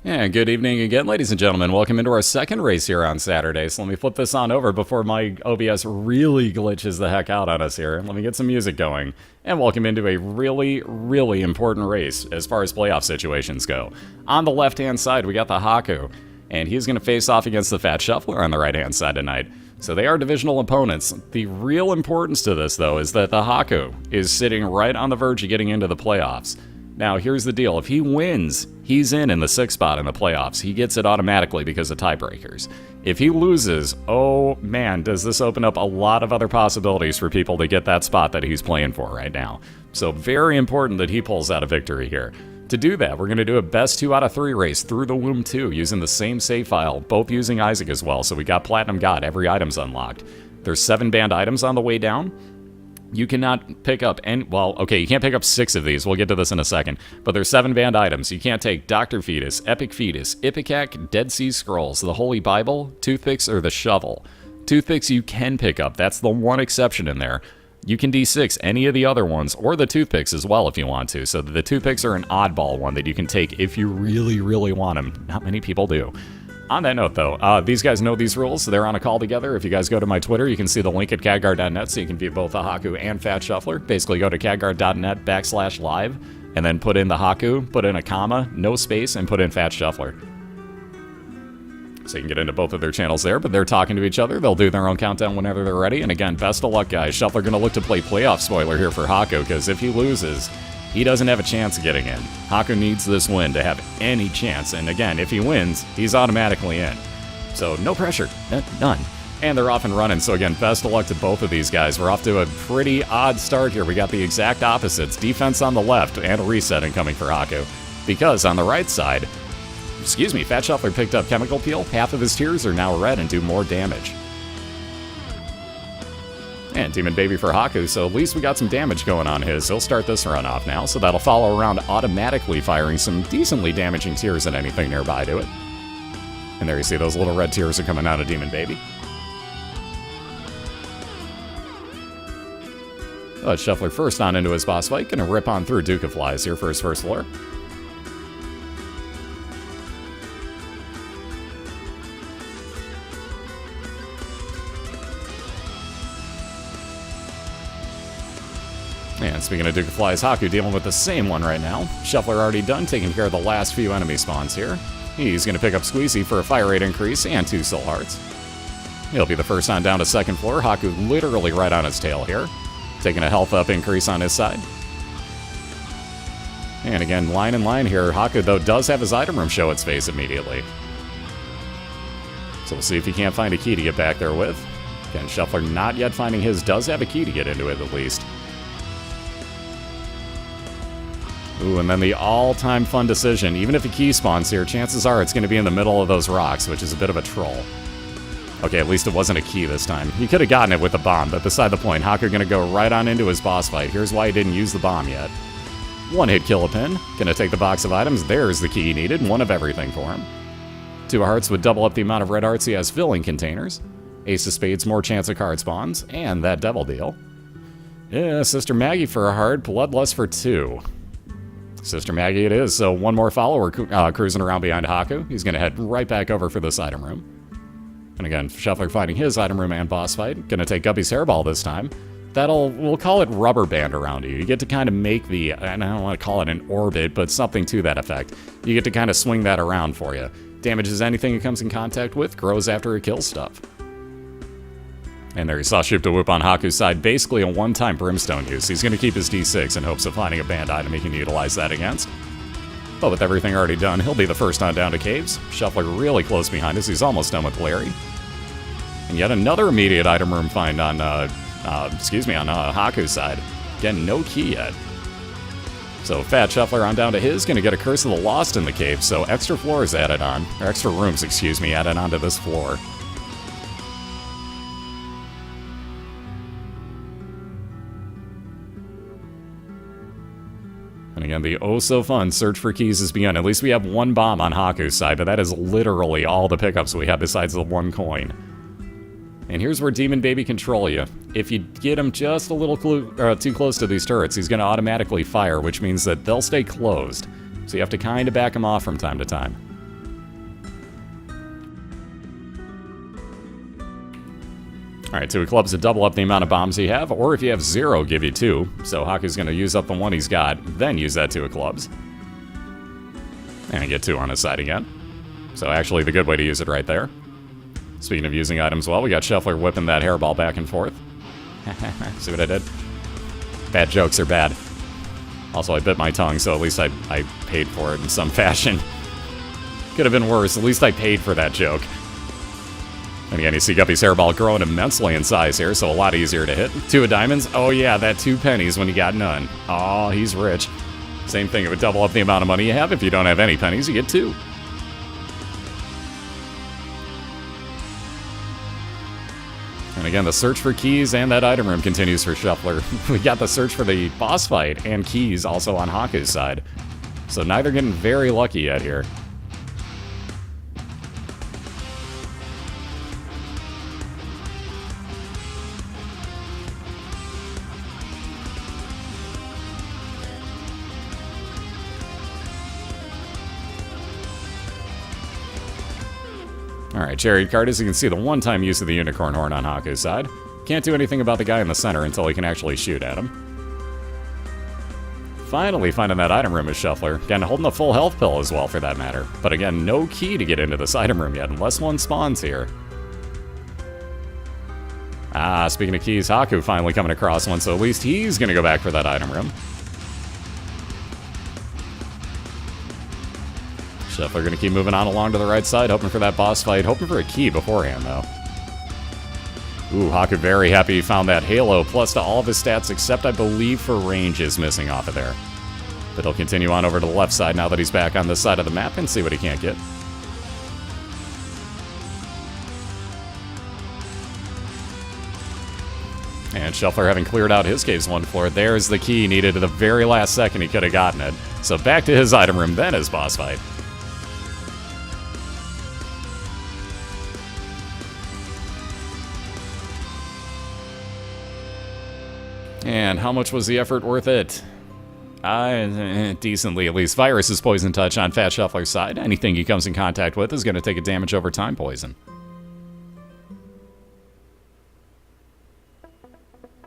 And good evening again, ladies and gentlemen. Welcome into our second race here on Saturday. So let me flip this on over before my OBS really glitches the heck out on us here. Let me get some music going. And welcome into a really important race as far as playoff situations go. On the left-hand side, we got TheHakku. And he's going to face off against Thefatshuffler on the right-hand side tonight. So they are divisional opponents. The real importance to this, though, is that TheHakku is sitting right on the verge of getting into the playoffs. Now, here's the deal. If he wins, he's in the 6th spot in the playoffs. He gets it automatically because of tiebreakers. If he loses, oh man, does this open up a lot of other possibilities for people to get that spot that he's playing for right now. So very important that he pulls out a victory here. To do that, we're going to do a best 2 out of 3 race through the Womb 2 using the same save file, both using Isaac as well. So we got Platinum God, every item's unlocked. There's 7 banned items on the way down. You cannot pick up any, well, okay, you can't pick up 6 of these. We'll get to this in a second. But there's 7 banned items. You can't take Dr. Fetus, Epic Fetus, Ipecac, Dead Sea Scrolls, the Holy Bible, Toothpicks, or the Shovel. Toothpicks you can pick up. That's the one exception in there. You can D6 any of the other ones, or the Toothpicks as well if you want to. So the Toothpicks are an oddball one that you can take if you really want them. Not many people do. On that note, though, these guys know these rules. They're on a call together. If you guys go to my Twitter, you can see the link at cadguard.net, so you can view both TheHakku and Thefatshuffler. Basically, go to cadguard.net/live, and then put in TheHakku, put in a comma, no space, and put in Thefatshuffler. So you can get into both of their channels there, but they're talking to each other. They'll do their own countdown whenever they're ready. And again, best of luck, guys. Shuffler going to look to play playoff spoiler here for Hakku, because if he loses, he doesn't have a chance of getting in. Hakku needs this win to have any chance, and again, if he wins, he's automatically in. So no pressure, none. And they're off and running, so again, best of luck to both of these guys. We're off to a pretty odd start here. We got the exact opposites, defense on the left, and a reset incoming for Hakku. Because on the right side, Thefatshuffler picked up Chemical Peel. Half of his tiers are now red and do more damage. And Demon Baby for Hakku, so at least we got some damage going on his. He'll start this run off now, so that'll follow around automatically firing some decently damaging tiers at anything nearby to it. And there you see those little red tiers are coming out of Demon Baby. Let's Shuffler first on into his boss fight. Gonna rip on through Duke of Flies here for his first floor. And speaking of Duke of Flies, Hakku dealing with the same one right now. Shuffler already done taking care of the last few enemy spawns here. He's going to pick up Squeezy for a fire rate increase and 2 soul hearts. He'll be the first on down to 2nd floor. Hakku literally right on his tail here. Taking a health up increase on his side. And again, line in line here. Hakku, though, does have his item room show its face immediately. So we'll see if he can't find a key to get back there with. Again, Shuffler not yet finding his, does have a key to get into it at least. Ooh, and then the all-time fun decision. Even if a key spawns here, chances are it's going to be in the middle of those rocks, which is a bit of a troll. Okay, at least it wasn't a key this time. He could have gotten it with a bomb, but beside the point, Hakku going to go right on into his boss fight. Here's why he didn't use the bomb yet. 1-hit kill a pin. Going to take the box of items. There's the key he needed. 1 of everything for him. 2 hearts would double up the amount of red hearts he has filling containers. Ace of spades, more chance of card spawns. And that devil deal. Yeah, Sister Maggie for a heart. Bloodlust for 2. Sister Maggie it is, so 1 more follower cruising around behind Hakku. He's going to head right back over for this item room. And again, Shuffler finding his item room and boss fight. Going to take Guppy's hairball this time. We'll call it rubber band around you. You get to kind of make the, and I don't want to call it an orbit, but something to that effect. You get to kind of swing that around for you. Damages anything it comes in contact with, grows after it kills stuff. And there you saw Shoop to Whoop on Hakku's side, basically a one-time Brimstone use. He's going to keep his D6 in hopes of finding a banned item he can utilize that against. But with everything already done, he'll be the first on down to Caves. Shuffler really close behind us. He's almost done with Larry. And yet another immediate item room find on, Hakku's side. Again, no key yet. So Fat Shuffler on down to his, going to get a Curse of the Lost in the cave, so extra floors added on, or extra rooms, added onto this floor. And again, the oh-so-fun search for keys has begun. At least we have 1 bomb on Hakku's side, but that is literally all the pickups we have besides the 1 coin. And here's where Demon Baby control you. If you get him just a little too close to these turrets, he's going to automatically fire, which means that they'll stay closed. So you have to kind of back him off from time to time. Alright, 2 of clubs to double up the amount of bombs you have, or if you have 0, give you 2. So Haku's going to use up the 1 he's got, then use that 2 of clubs. And get 2 on his side again. So actually the good way to use it right there. Speaking of using items well, we got Shuffler whipping that hairball back and forth. See what I did? Bad jokes are bad. Also, I bit my tongue, so at least I paid for it in some fashion. Could have been worse. At least I paid for that joke. And again, you see Guppy's hairball growing immensely in size here, so a lot easier to hit. 2 of diamonds? Oh yeah, that 2 pennies when you got none. Oh, he's rich. Same thing, it would double up the amount of money you have. If you don't have any pennies, you get 2. And again, the search for keys and that item room continues for Shuffler. We got the search for the boss fight and keys also on Haku's side. So neither getting very lucky yet here. Alright, chariot card, as you can see, the one-time use of the unicorn horn on Haku's side. Can't do anything about the guy in the center until he can actually shoot at him. Finally finding that item room is Shuffler. Again, holding a full health pill as well, for that matter. But again, no key to get into this item room yet, unless one spawns here. Ah, speaking of keys, Haku finally coming across one, so at least he's gonna go back for that item room. Shuffler gonna keep moving on along to the right side, hoping for that boss fight, hoping for a key beforehand, though. Ooh, Haku very happy he found that Halo, plus to all of his stats, except I believe for range is missing off of there. But he'll continue on over to the left side now that he's back on this side of the map and see what he can't get. And Shuffler having cleared out his cave's 1 floor, there's the key needed at the very last second he could have gotten it. So back to his item room, then his boss fight. And how much was the effort worth it? Decently at least. Virus's Poison Touch on Fat Shuffler's side. Anything he comes in contact with is going to take a damage over time poison.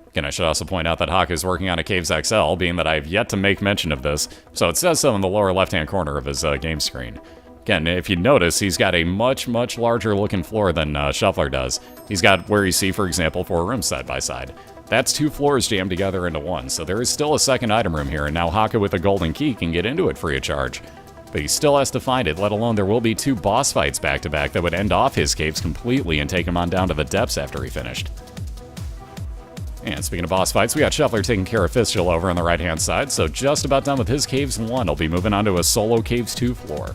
Again, I should also point out that Haku is working on a Caves XL, being that I have yet to make mention of this, so it says so in the lower left-hand corner of his game screen. Again, if you notice, he's got a much, much larger looking floor than Shuffler does. He's got where you see, for example, 4 rooms side by side. That's 2 floors jammed together into one, so there is still a second item room here, and now Haku with a golden key can get into it free of charge. But he still has to find it, let alone there will be 2 boss fights back-to-back that would end off his caves completely and take him on down to the depths after he finished. And speaking of boss fights, we got Shuffler taking care of Fistula over on the right-hand side, so just about done with his Caves 1. He'll be moving on to a solo Caves 2 floor.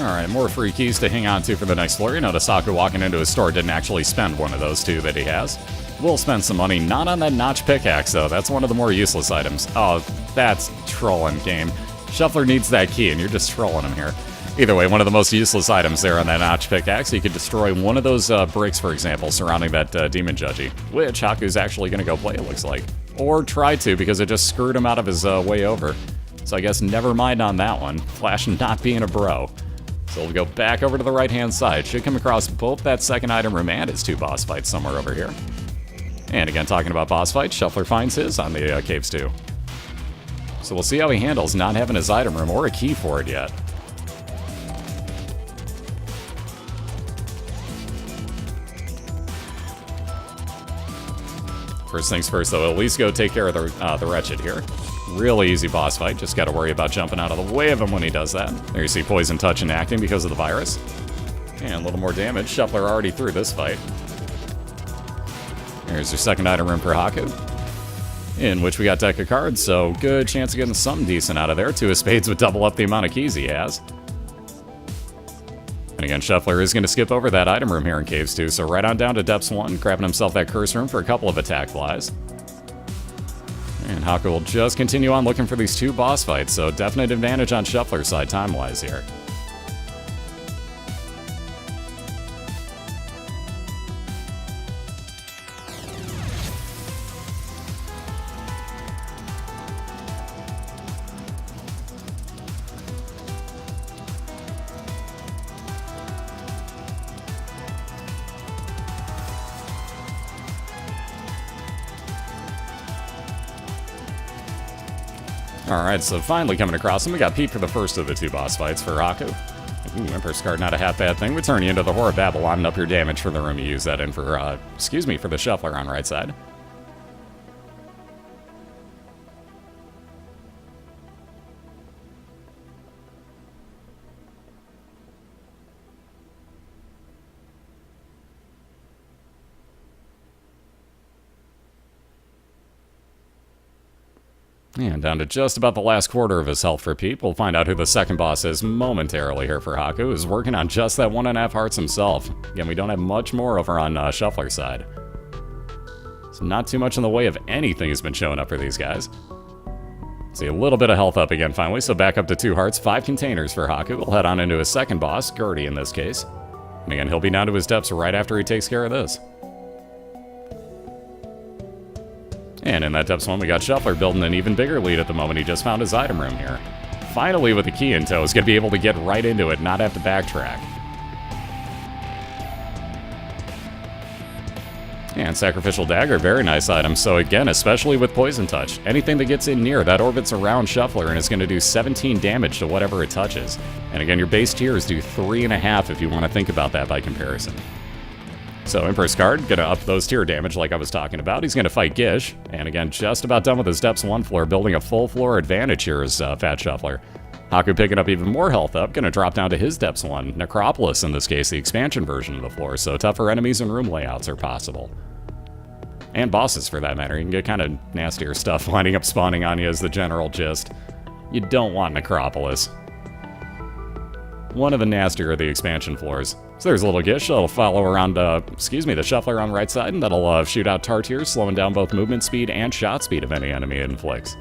Alright, more free keys to hang on to for the next floor. You notice Haku walking into his store didn't actually spend one of those 2 that he has. We'll spend some money, not on that notch pickaxe though, that's one of the more useless items. Oh, that's trolling, game. Shuffler needs that key and you're just trolling him here. Either way, one of the most useless items there on that notch pickaxe. You could destroy one of those bricks, for example, surrounding that demon judgy, which Haku's actually going to go play, it looks like. Or try to, because it just screwed him out of his way over. So I guess never mind on that one. Flash not being a bro. So we'll go back over to the right-hand side. Should come across both that second item room and his 2 boss fights somewhere over here. And again, talking about boss fights, Shuffler finds his on the Caves 2. So we'll see how he handles not having his item room or a key for it yet. First things first, though, at least go take care of the Wretched here. Really easy boss fight, just gotta worry about jumping out of the way of him when he does that. There you see Poison Touch enacting because of the virus. And a little more damage. Shuffler already through this fight. Here's your second item room for Hakku, in which we got deck of cards, so good chance of getting something decent out of there. Two of spades would double up the amount of keys he has. And again, Shuffler is going to skip over that item room here in Caves 2, so right on down to Depths 1, grabbing himself that curse room for a couple of attack flies. And Hakku will just continue on looking for these two boss fights, so definite advantage on Shuffler's side time-wise here. Alright, so finally coming across him, we got Pete for the first of the two boss fights for Hakku. Ooh, Empress card, not a half bad thing. We turn you into the Whore of Babylon and up your damage for the room you use that in for, for the Shuffler on right side. And down to just about the last quarter of his health for Pete. We'll find out who the second boss is momentarily here for Hakku, who's working on just that 1.5 hearts himself. Again, we don't have much more over on Shuffler's side. So not too much in the way of anything has been showing up for these guys. See, a little bit of health up again finally, so back up to 2 hearts, 5 containers for Hakku. We'll head on into his second boss, Gertie in this case. And again, he'll be down to his depths right after he takes care of this. And in that depths one, we got Shuffler building an even bigger lead at the moment. He just found his item room here. Finally, with the key in tow, he's going to be able to get right into it, not have to backtrack. And Sacrificial Dagger, very nice item. So again, especially with Poison Touch, anything that gets in near, that orbits around Shuffler and is going to do 17 damage to whatever it touches. And again, your base tiers do 3.5 if you want to think about that by comparison. So Empress card, gonna up those tier damage like I was talking about. He's gonna fight Gish, and again, just about done with his Depths 1 floor, building a full floor advantage here as Thefatshuffler. Hakku picking up even more health up, gonna drop down to his Depths 1. Necropolis, in this case, the expansion version of the floor, so tougher enemies and room layouts are possible. And bosses, for that matter. You can get kind of nastier stuff winding up spawning on you as the general gist. You don't want Necropolis. One of the nastier of the expansion floors. So there's a little Gish that'll follow around, the Shuffler on the right side, and that'll shoot out Tartiers, slowing down both movement speed and shot speed of any enemy it inflicts.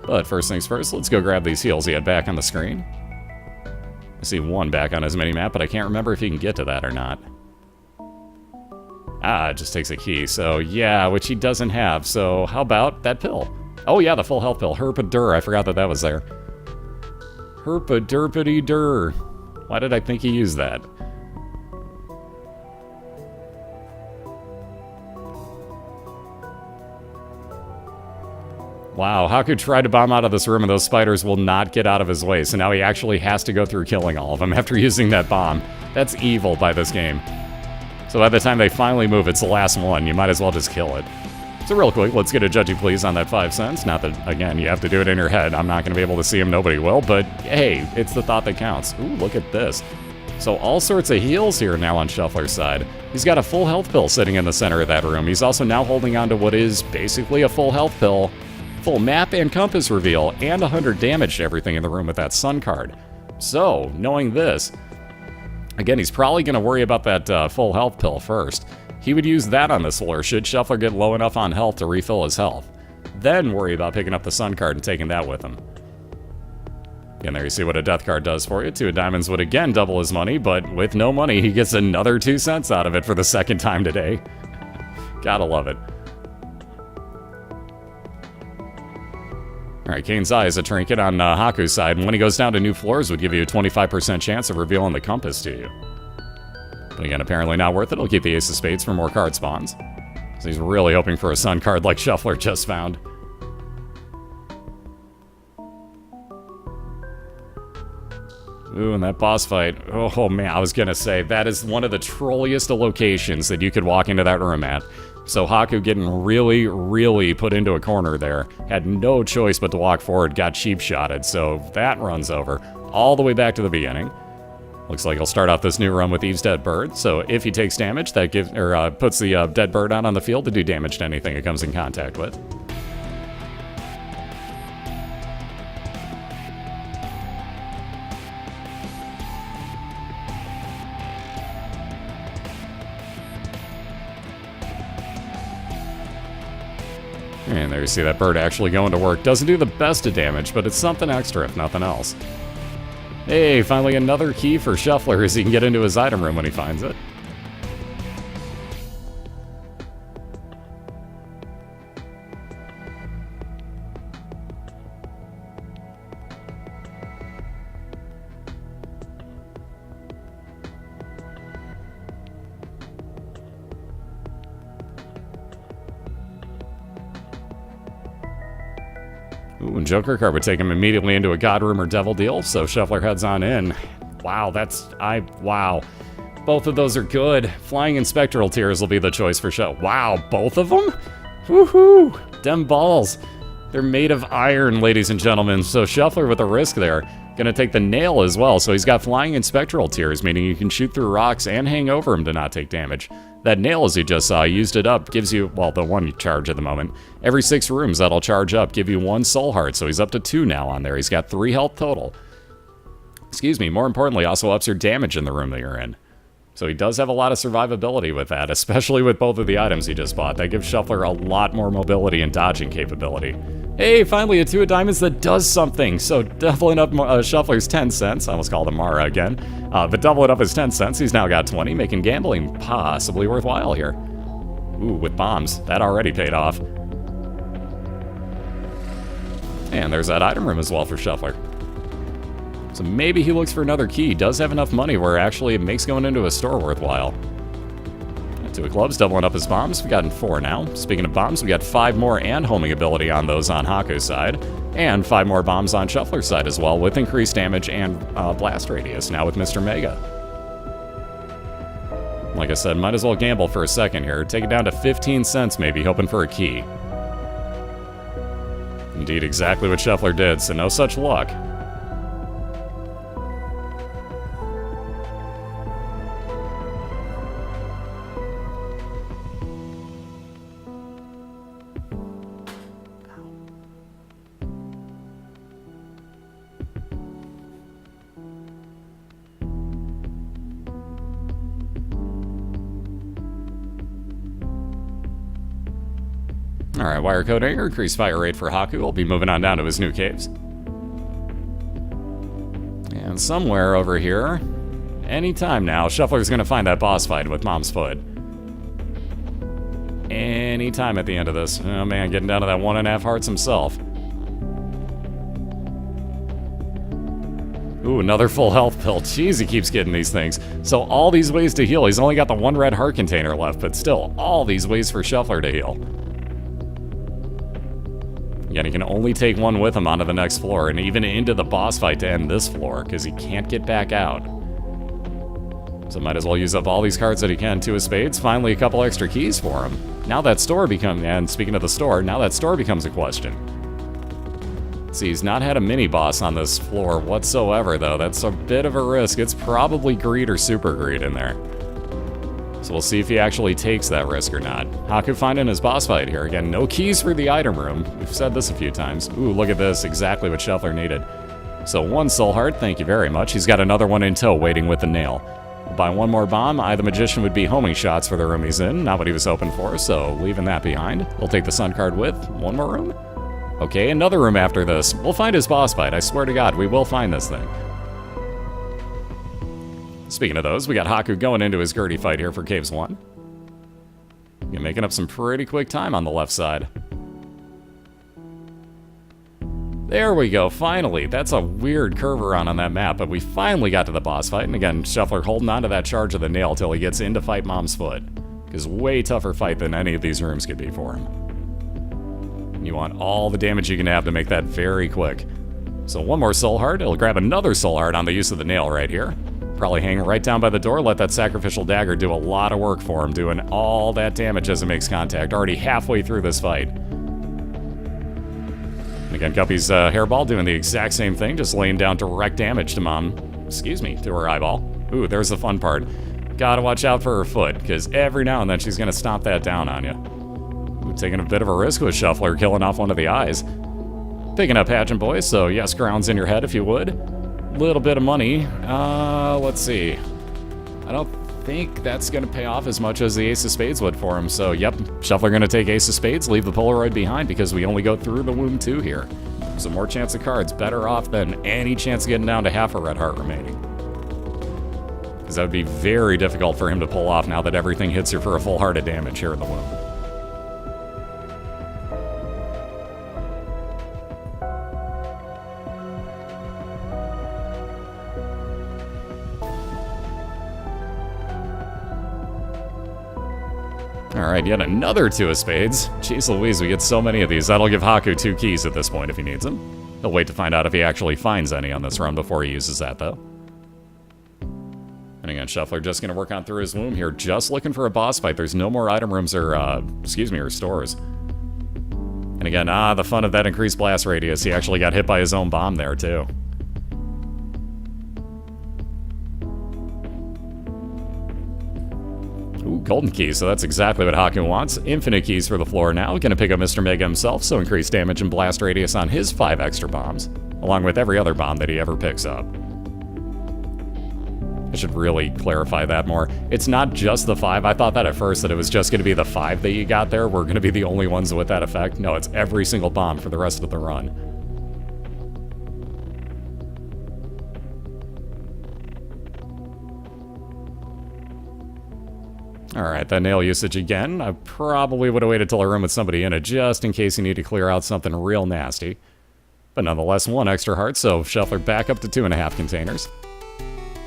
But first things first, let's go grab these heals he had back on the screen. I see one back on his mini-map, but I can't remember if he can get to that or not. Ah, it just takes a key, so yeah, which he doesn't have, so how about that pill? Oh yeah, the full health pill, Herpadur, I forgot that that was there. Herpadurpity-dur. Why did I think he used that? Wow, Hakku tried to bomb out of this room and those spiders will not get out of his way, so now he actually has to go through killing all of them after using that bomb. That's evil by this game. So by the time they finally move, it's the last one. You might as well just kill it. So real quick, let's get a judgy please on that 5 cents. Not that, again, you have to do it in your head. I'm not going to be able to see him, nobody will, but hey, it's the thought that counts. Ooh, look at this. So all sorts of heals here now on Shuffler's side. He's got a full health pill sitting in the center of that room. He's also now holding on to what is basically a full health pill, full map and compass reveal, and 100 damage to everything in the room with that sun card. So, knowing this, again, he's probably going to worry about that full health pill first. He would use that on this floor should Shuffler get low enough on health to refill his health. Then worry about picking up the sun card and taking that with him. And there you see what a death card does for you. 2 of diamonds would again double his money, but with no money, he gets another 2 cents out of it for the second time today. Gotta love it. Alright, Kane's Eye is a trinket on Hakku's side, and when he goes down to new floors would give you a 25% chance of revealing the compass to you. But again, apparently not worth it. It'll keep the Ace of Spades for more card spawns. So he's really hoping for a sun card like Shuffler just found. Ooh, and that boss fight. Oh man, I was gonna say, that is one of the trolliest of locations that you could walk into that room at. So Hakku getting really, really put into a corner there. Had no choice but to walk forward, got cheap shotted, so that runs over all the way back to the beginning. Looks like he'll start off this new run with Eve's dead bird, so if he takes damage, that gives puts the dead bird out on the field to do damage to anything it comes in contact with. And there you see that bird actually going to work. Doesn't do the best of damage, but it's something extra if nothing else. Hey, finally another key for Shuffler as he can get into his item room when he finds it. Ooh, and Joker card would take him immediately into a God Room or Devil Deal, so Shuffler heads on in. Wow, wow. Both of those are good. Flying and Spectral Tears will be the choice for Shuffler. Wow, both of them? Woohoo! Dem balls. They're made of iron, ladies and gentlemen, so Shuffler with a risk there. Gonna take the nail as well, so he's got Flying and Spectral Tears, meaning you can shoot through rocks and hang over him to not take damage. That nail, as you just saw, used it up, gives you, well, the one charge at the moment. Every 6 rooms that'll charge up, give you 1 soul heart, so he's up to 2 now on there. He's got 3 health total. Excuse me, more importantly, also ups your damage in the room that you're in. So he does have a lot of survivability with that, especially with both of the items he just bought. That gives Shuffler a lot more mobility and dodging capability. Hey, finally a 2 of diamonds that does something. So doubling up Shuffler's 10 cents. I almost called him Mara again. But doubling up his 10 cents, he's now got 20, making gambling possibly worthwhile here. Ooh, with bombs. That already paid off. And there's that item room as well for Shuffler. So maybe he looks for another key. He does have enough money where actually it makes going into a store worthwhile. 2 of clubs, doubling up his bombs. We got 4 now. Speaking of bombs, we got 5 more and homing ability on those on Hakku's side. And 5 more bombs on Shuffler's side as well, with increased damage and blast radius, now with Mr. Mega. Like I said, might as well gamble for a second here. Take it down to 15 cents maybe, hoping for a key. Indeed, exactly what Shuffler did, so no such luck. Alright, wire code anger, increased fire rate for Hakku. We'll be moving on down to his new caves. And somewhere over here, anytime now, Shuffler's gonna find that boss fight with Mom's Foot. Anytime at the end of this. Oh man, getting down to that 1.5 hearts himself. Ooh, another full health pill. Jeez, he keeps getting these things. So all these ways to heal. He's only got the 1 red heart container left, but still, all these ways for Shuffler to heal. Again, he can only take 1 with him onto the next floor, and even into the boss fight to end this floor, because he can't get back out. So might as well use up all these cards that he can. 2 of spades, finally a couple extra keys for him. Now that store becomes, and speaking of the store, now that store becomes a question. See, he's not had a mini-boss on this floor whatsoever, though. That's a bit of a risk. It's probably greed or super greed in there. So we'll see if he actually takes that risk or not. Hakku finding his boss fight here. Again, no keys for the item room. We've said this a few times. Ooh, look at this. Exactly what Shuffler needed. So 1 soul heart, thank you very much. He's got another one in tow waiting with the nail. We'll buy 1 more bomb. I, the Magician, would be homing shots for the room he's in. Not what he was hoping for, so leaving that behind. We'll take the sun card with 1 more room. Okay, another room after this. We'll find his boss fight. I swear to God, we will find this thing. Speaking of those, we got Hakku going into his Gertie fight here for Caves 1. You're making up some pretty quick time on the left side. There we go, finally. That's a weird curve around on that map, but we finally got to the boss fight. And again, Shuffler holding on to that charge of the nail till he gets in to fight Mom's Foot. Because way tougher fight than any of these rooms could be for him. You want all the damage you can have to make that very quick. So 1 more soul heart. He'll grab another soul heart on the use of the nail right here. Probably hang right down by the door, let that sacrificial dagger do a lot of work for him, doing all that damage as it makes contact, already halfway through this fight. And again, Guppy's hairball doing the exact same thing, just laying down direct damage to to her eyeball. Ooh, there's the fun part. Gotta watch out for her foot, because every now and then she's gonna stomp that down on you. Ooh, taking a bit of a risk with Shuffler, killing off one of the eyes. Picking up Pageant Boy, so yes, grounds in your head if you would. Little bit of money. Let's see. I don't think that's gonna pay off as much as the Ace of Spades would for him, so yep, Shuffler gonna take Ace of Spades, leave the Polaroid behind because we only go through the womb 2 here. So more chance of cards, better off than any chance of getting down to half a red heart remaining. Because that would be very difficult for him to pull off now that everything hits you for a full heart of damage here in the womb. Alright, yet another 2 of spades. Jeez Louise, we get so many of these. That'll give Hakku 2 keys at this point if he needs them. He'll wait to find out if he actually finds any on this run before he uses that, though. And again, Shuffler just going to work on through his womb here, just looking for a boss fight. There's no more item rooms or, or stores. And again, the fun of that increased blast radius. He actually got hit by his own bomb there, too. Ooh, golden keys, so that's exactly what Hakku wants. Infinite keys for the floor now. Gonna pick up Mr. Mega himself, so increased damage and blast radius on his 5 extra bombs, along with every other bomb that he ever picks up. I should really clarify that more. It's not just the 5. I thought that at first, that it was just gonna be the 5 that you got there were gonna be the only ones with that effect. No, it's every single bomb for the rest of the run. Alright, that nail usage again. I probably would have waited till I room with somebody in it, just in case you need to clear out something real nasty. But nonetheless, 1 extra heart, so Shuffler back up to 2.5 containers.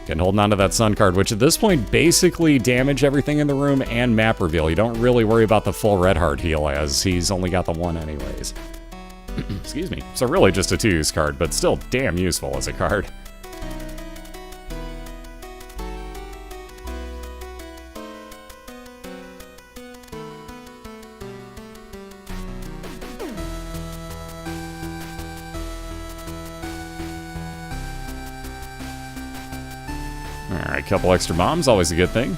Again, holding on to that Sun card, which at this point basically damage everything in the room and map reveal. You don't really worry about the full red heart heal, as he's only got the 1 anyways. Excuse me. So really just a 2-use card, but still damn useful as a card. Alright, couple extra bombs, always a good thing.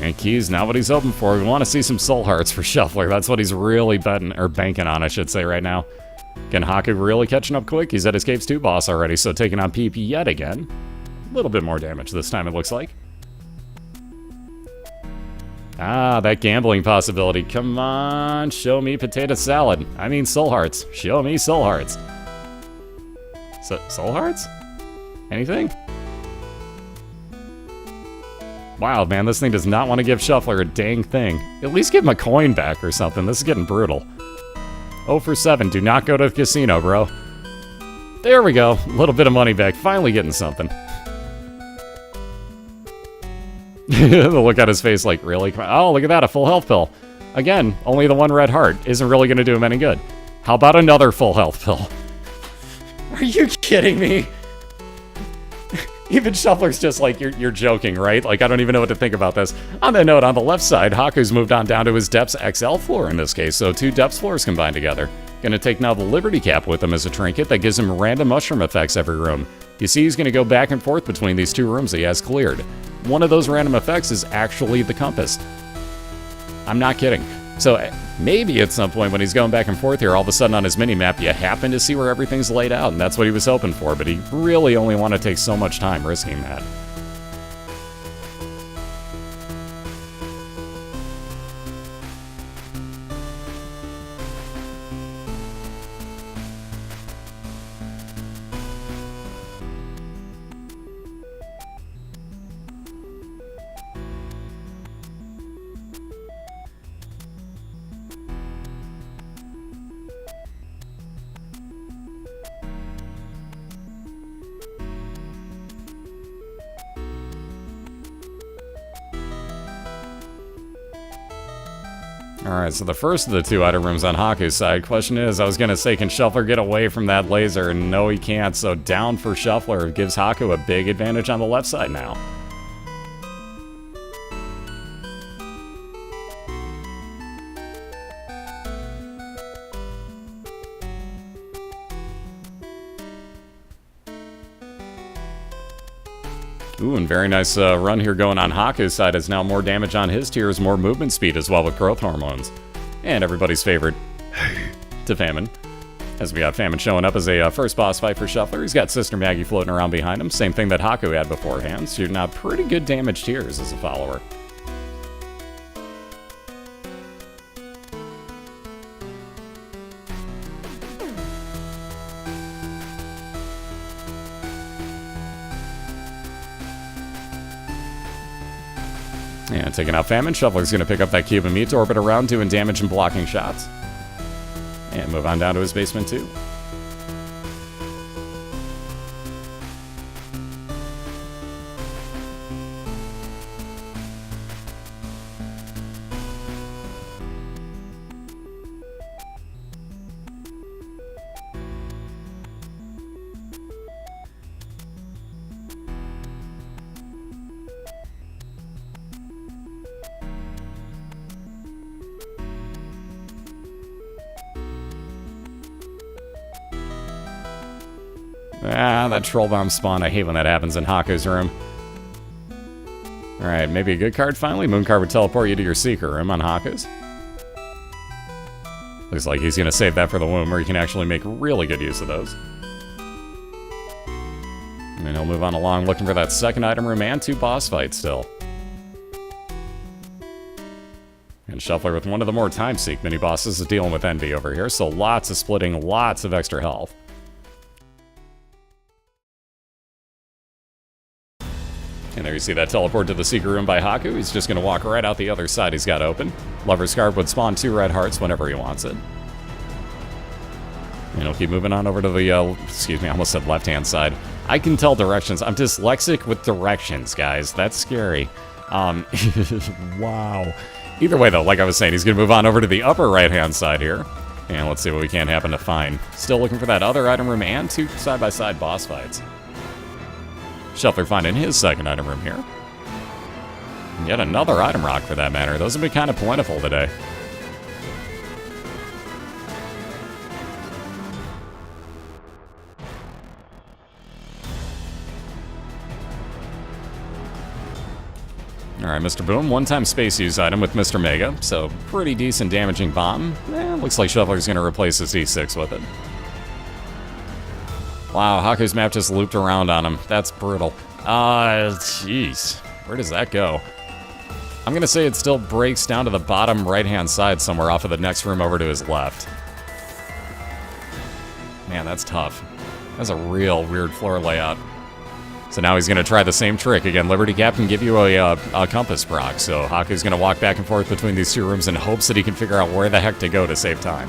And keys, not what he's hoping for. We want to see some soul hearts for Shuffler. That's what he's really betting, or banking on, I should say, right now. Again, Hakku really catching up quick. He's at his Caves 2 boss already, so taking on PP yet again. A little bit more damage this time, it looks like. Ah, that gambling possibility. Come on, show me potato salad. I mean soul hearts. Show me soul hearts. Soul hearts? Anything? Wow, man, this thing does not want to give Shuffler a dang thing. At least give him a coin back or something. This is getting brutal. 0 for 7. Do not go to the casino, bro. There we go. A little bit of money back. Finally getting something. The look at his face like, really? Oh, look at that, a full health pill. Again, only the 1 red heart isn't really going to do him any good. How about another full health pill? Are you kidding me? Even Shuffler's just like, you're joking, right? Like, I don't even know what to think about this. On that note, on the left side, Hakku's moved on down to his Depths XL floor in this case, so 2 Depths floors combined together. Gonna take now the Liberty Cap with him as a trinket that gives him random mushroom effects every room. You see, he's gonna go back and forth between these 2 rooms that he has cleared. One of those random effects is actually the compass. I'm not kidding. So maybe at some point when he's going back and forth here, all of a sudden on his mini-map, you happen to see where everything's laid out, and that's what he was hoping for, but he really only wanted to take so much time risking that. Alright, so the first of the 2 item rooms on Hakku's side. Question is, I was going to say, can Shuffler get away from that laser? And no, he can't, so down for Shuffler gives Hakku a big advantage on the left side now. Ooh, and very nice run here going on Hakku's side, as now more damage on his tiers, more movement speed as well with growth hormones. And everybody's favorite, to Famine. As we got Famine showing up as a first boss fight for Shuffler. He's got Sister Maggie floating around behind him. Same thing that Hakku had beforehand, shooting out pretty good damage tiers as a follower. And taking out Famine, Shuffler's going to pick up that cube of meat to orbit around, doing damage and blocking shots. And move on down to his basement too. Ah, that troll bomb spawn. I hate when that happens in Hakku's room. Alright, maybe a good card finally. Moon card would teleport you to your secret room on Hakku's. Looks like he's going to save that for the womb, where you can actually make really good use of those. And then he'll move on along looking for that second item room and 2 boss fights still. And Shuffler with one of the more time-seek mini-bosses is dealing with Envy over here, so lots of splitting, lots of extra health. And there you see that teleport to the secret room by Hakku. He's just going to walk right out the other side he's got open. Lover's Scarf would spawn 2 red hearts whenever he wants it. And he'll keep moving on over to the, excuse me, I almost said left-hand side. I can tell directions. I'm dyslexic with directions, guys. That's scary. Wow. Either way, though, like I was saying, he's going to move on over to the upper right-hand side here. And let's see what we can happen to find. Still looking for that other item room and 2 side-by-side boss fights. Shuffler finding his second item room here. And yet another item rock for that matter. Those have been kind of plentiful today. Alright, Mr. Boom, one-time space use item with Mr. Mega, so pretty decent damaging bomb. Looks like Shuffler's going to replace his E6 with it. Wow, Hakku's map just looped around on him. That's brutal. Jeez. Where does that go? I'm going to say it still breaks down to the bottom right-hand side somewhere off of the next room over to his left. Man, that's tough. That's a real weird floor layout. So now he's going to try the same trick. Again, Liberty Cap can give you a compass proc, so Hakku's going to walk back and forth between these 2 rooms in hopes that he can figure out where the heck to go to save time.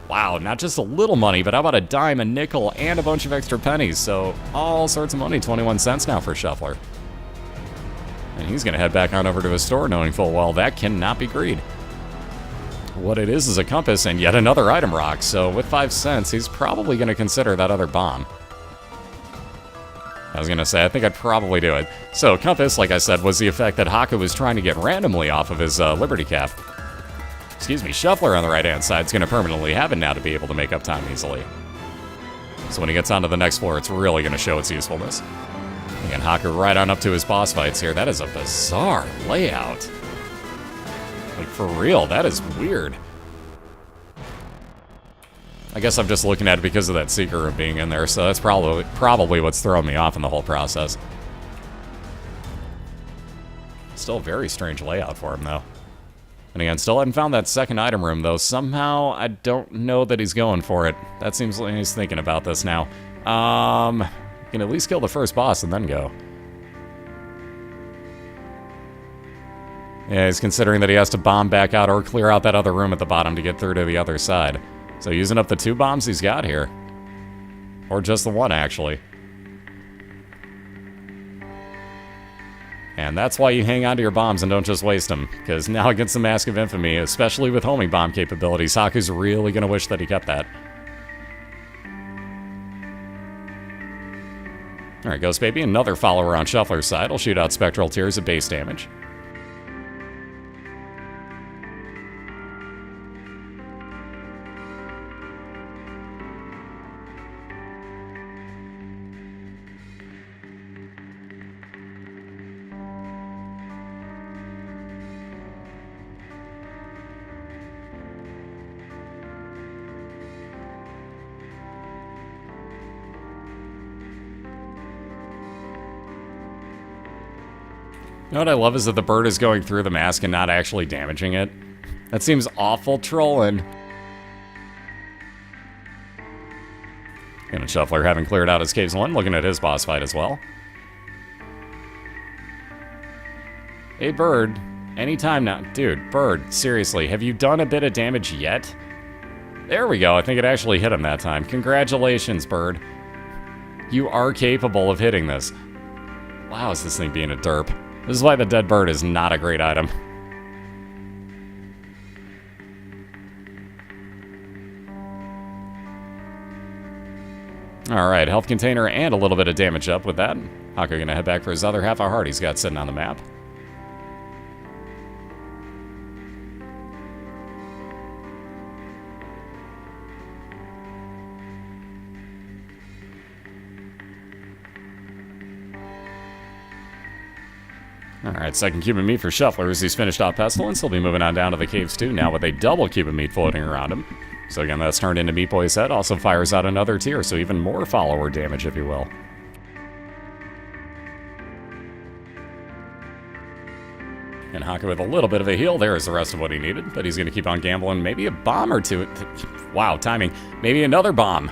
Wow, not just a little money, but how about a dime, a nickel, and a bunch of extra pennies? So all sorts of money, 21 cents now for Shuffler. And he's going to head back on over to his store, knowing full well that cannot be greed. What it is a compass and yet another item rock, so with 5 cents, he's probably going to consider that other bomb. I was going to say, I think I'd probably do it. So compass, like I said, was the effect that Hakku was trying to get randomly off of his Liberty Cap. Excuse me, Shuffler on the right-hand side is going to permanently have it now to be able to make up time easily. So when he gets onto the next floor, it's really going to show its usefulness. Again, Hakku right on up to his boss fights here. That is a bizarre layout. Like, for real, that is weird. I guess I'm just looking at it because of that secret room being in there, so that's probably what's throwing me off in the whole process. Still a very strange layout for him, though. And again, still haven't found that second item room, though. Somehow, I don't know that he's going for it. That seems like he's thinking about this now. You can at least kill the first boss and then go. Yeah, he's considering that he has to bomb back out or clear out that other room at the bottom to get through to the other side. So using up the 2 bombs he's got here. Or just the 1, actually. And that's why you hang on to your bombs and don't just waste them. Because now against the Mask of Infamy, especially with homing bomb capabilities, Hakku's really going to wish that he kept that. Alright, Ghost Baby, another follower on Shuffler's side. Will shoot out Spectral Tears at base damage. You know what I love is that the bird is going through the mask and not actually damaging it. That seems awful trolling. And Shuffler having cleared out his caves 1, looking at his boss fight as well. Hey, bird. Anytime now. Dude, bird, seriously, have you done a bit of damage yet? There we go. I think it actually hit him that time. Congratulations, bird. You are capable of hitting this. Wow, is this thing being a derp? This is why the dead bird is not a great item. Alright, health container and a little bit of damage up with that. Hakku gonna head back for his other half a heart he's got sitting on the map. Alright, second cube of meat for Shuffler as he's finished off Pestilence. He'll be moving on down to the caves too, now with a double cube of meat floating around him. So again, that's turned into Meat Boy's head. Also fires out another tier, so even more follower damage, if you will. And Hakku with a little bit of a heal. There is the rest of what he needed, but he's going to keep on gambling. Maybe a bomb or two. Wow, timing. Maybe another bomb.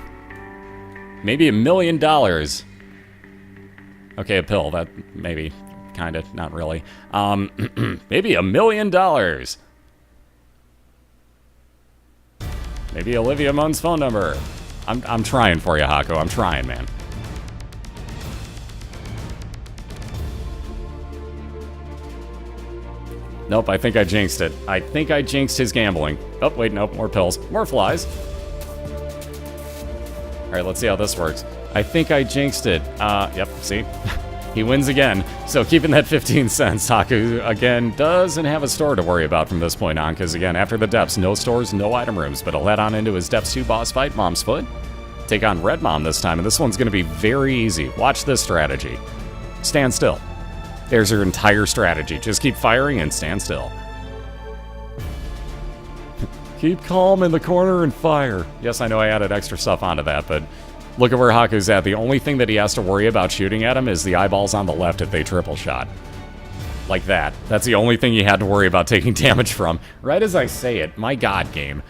Maybe $1 million. Okay, a pill. That maybe. Kind of. Not really. Maybe $1 million. Maybe Olivia Munn's phone number. I'm trying for you, Hakku. I'm trying, man. Nope, I think I jinxed it. I think I jinxed his gambling. Oh, wait, nope, more pills. More flies. Alright, let's see how this works. I think I jinxed it. Yep, see? He wins again. So keeping that 15 cents, Hakku, again, doesn't have a store to worry about from this point on, because, again, after the depths, no stores, no item rooms, but he'll head on into his Depths 2 boss fight, Mom's Foot. Take on Red Mom this time, and this one's going to be very easy. Watch this strategy. Stand still. There's your entire strategy. Just keep firing and stand still. Keep calm in the corner and fire. Yes, I know I added extra stuff onto that, but look at where Haku's at. The only thing that he has to worry about shooting at him is the eyeballs on the left if they triple shot. Like that. That's the only thing he had to worry about taking damage from. Right as I say it, my god, game.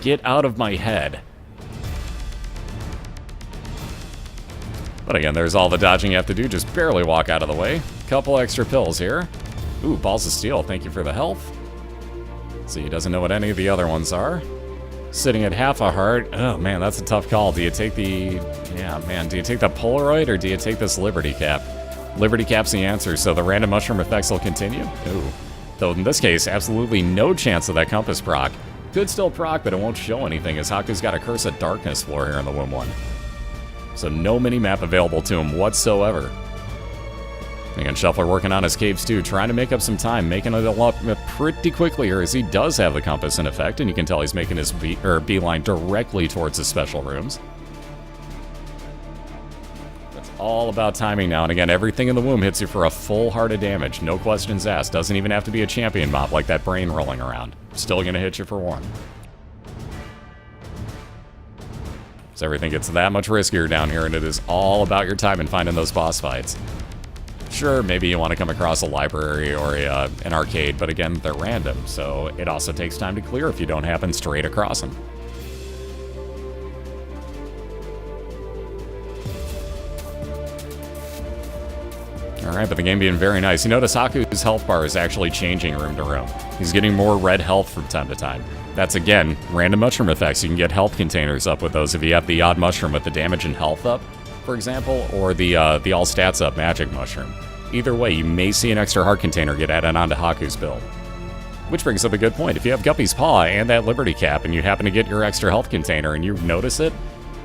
Get out of my head. But again, there's all the dodging you have to do. Just barely walk out of the way. Couple extra pills here. Ooh, balls of steel. Thank you for the health. See, he doesn't know what any of the other ones are. Sitting at half a heart. Oh, man, that's a tough call. Do you take the... Yeah, man. Do you take the Polaroid or do you take this Liberty Cap? Liberty Cap's the answer, so the random mushroom effects will continue. Ooh. Though in this case, absolutely no chance of that compass proc. Could still proc, but it won't show anything, as Haku's got a Curse of Darkness floor here in the Womb 1. So no mini-map available to him whatsoever. Again, Shuffler working on his caves too, trying to make up some time, making it a lot pretty quickly here, as he does have the compass in effect, and you can tell he's making his beeline directly towards his special rooms. It's all about timing now, and again, everything in the womb hits you for a full heart of damage, no questions asked. Doesn't even have to be a champion mob like that brain rolling around. Still gonna hit you for 1. So everything gets that much riskier down here, and it is all about your time in finding those boss fights. Sure, maybe you want to come across a library or an arcade, but again, they're random, so it also takes time to clear if you don't happen straight across them. Alright, but the game being very nice. You notice Haku's health bar is actually changing room to room. He's getting more red health from time to time. That's, again, random mushroom effects. You can get health containers up with those if you have the odd mushroom with the damage and health up, for example, or the all stats up magic mushroom. Either way, you may see an extra heart container get added onto Haku's build. Which brings up a good point. If you have Guppy's Paw and that Liberty Cap and you happen to get your extra health container and you notice it,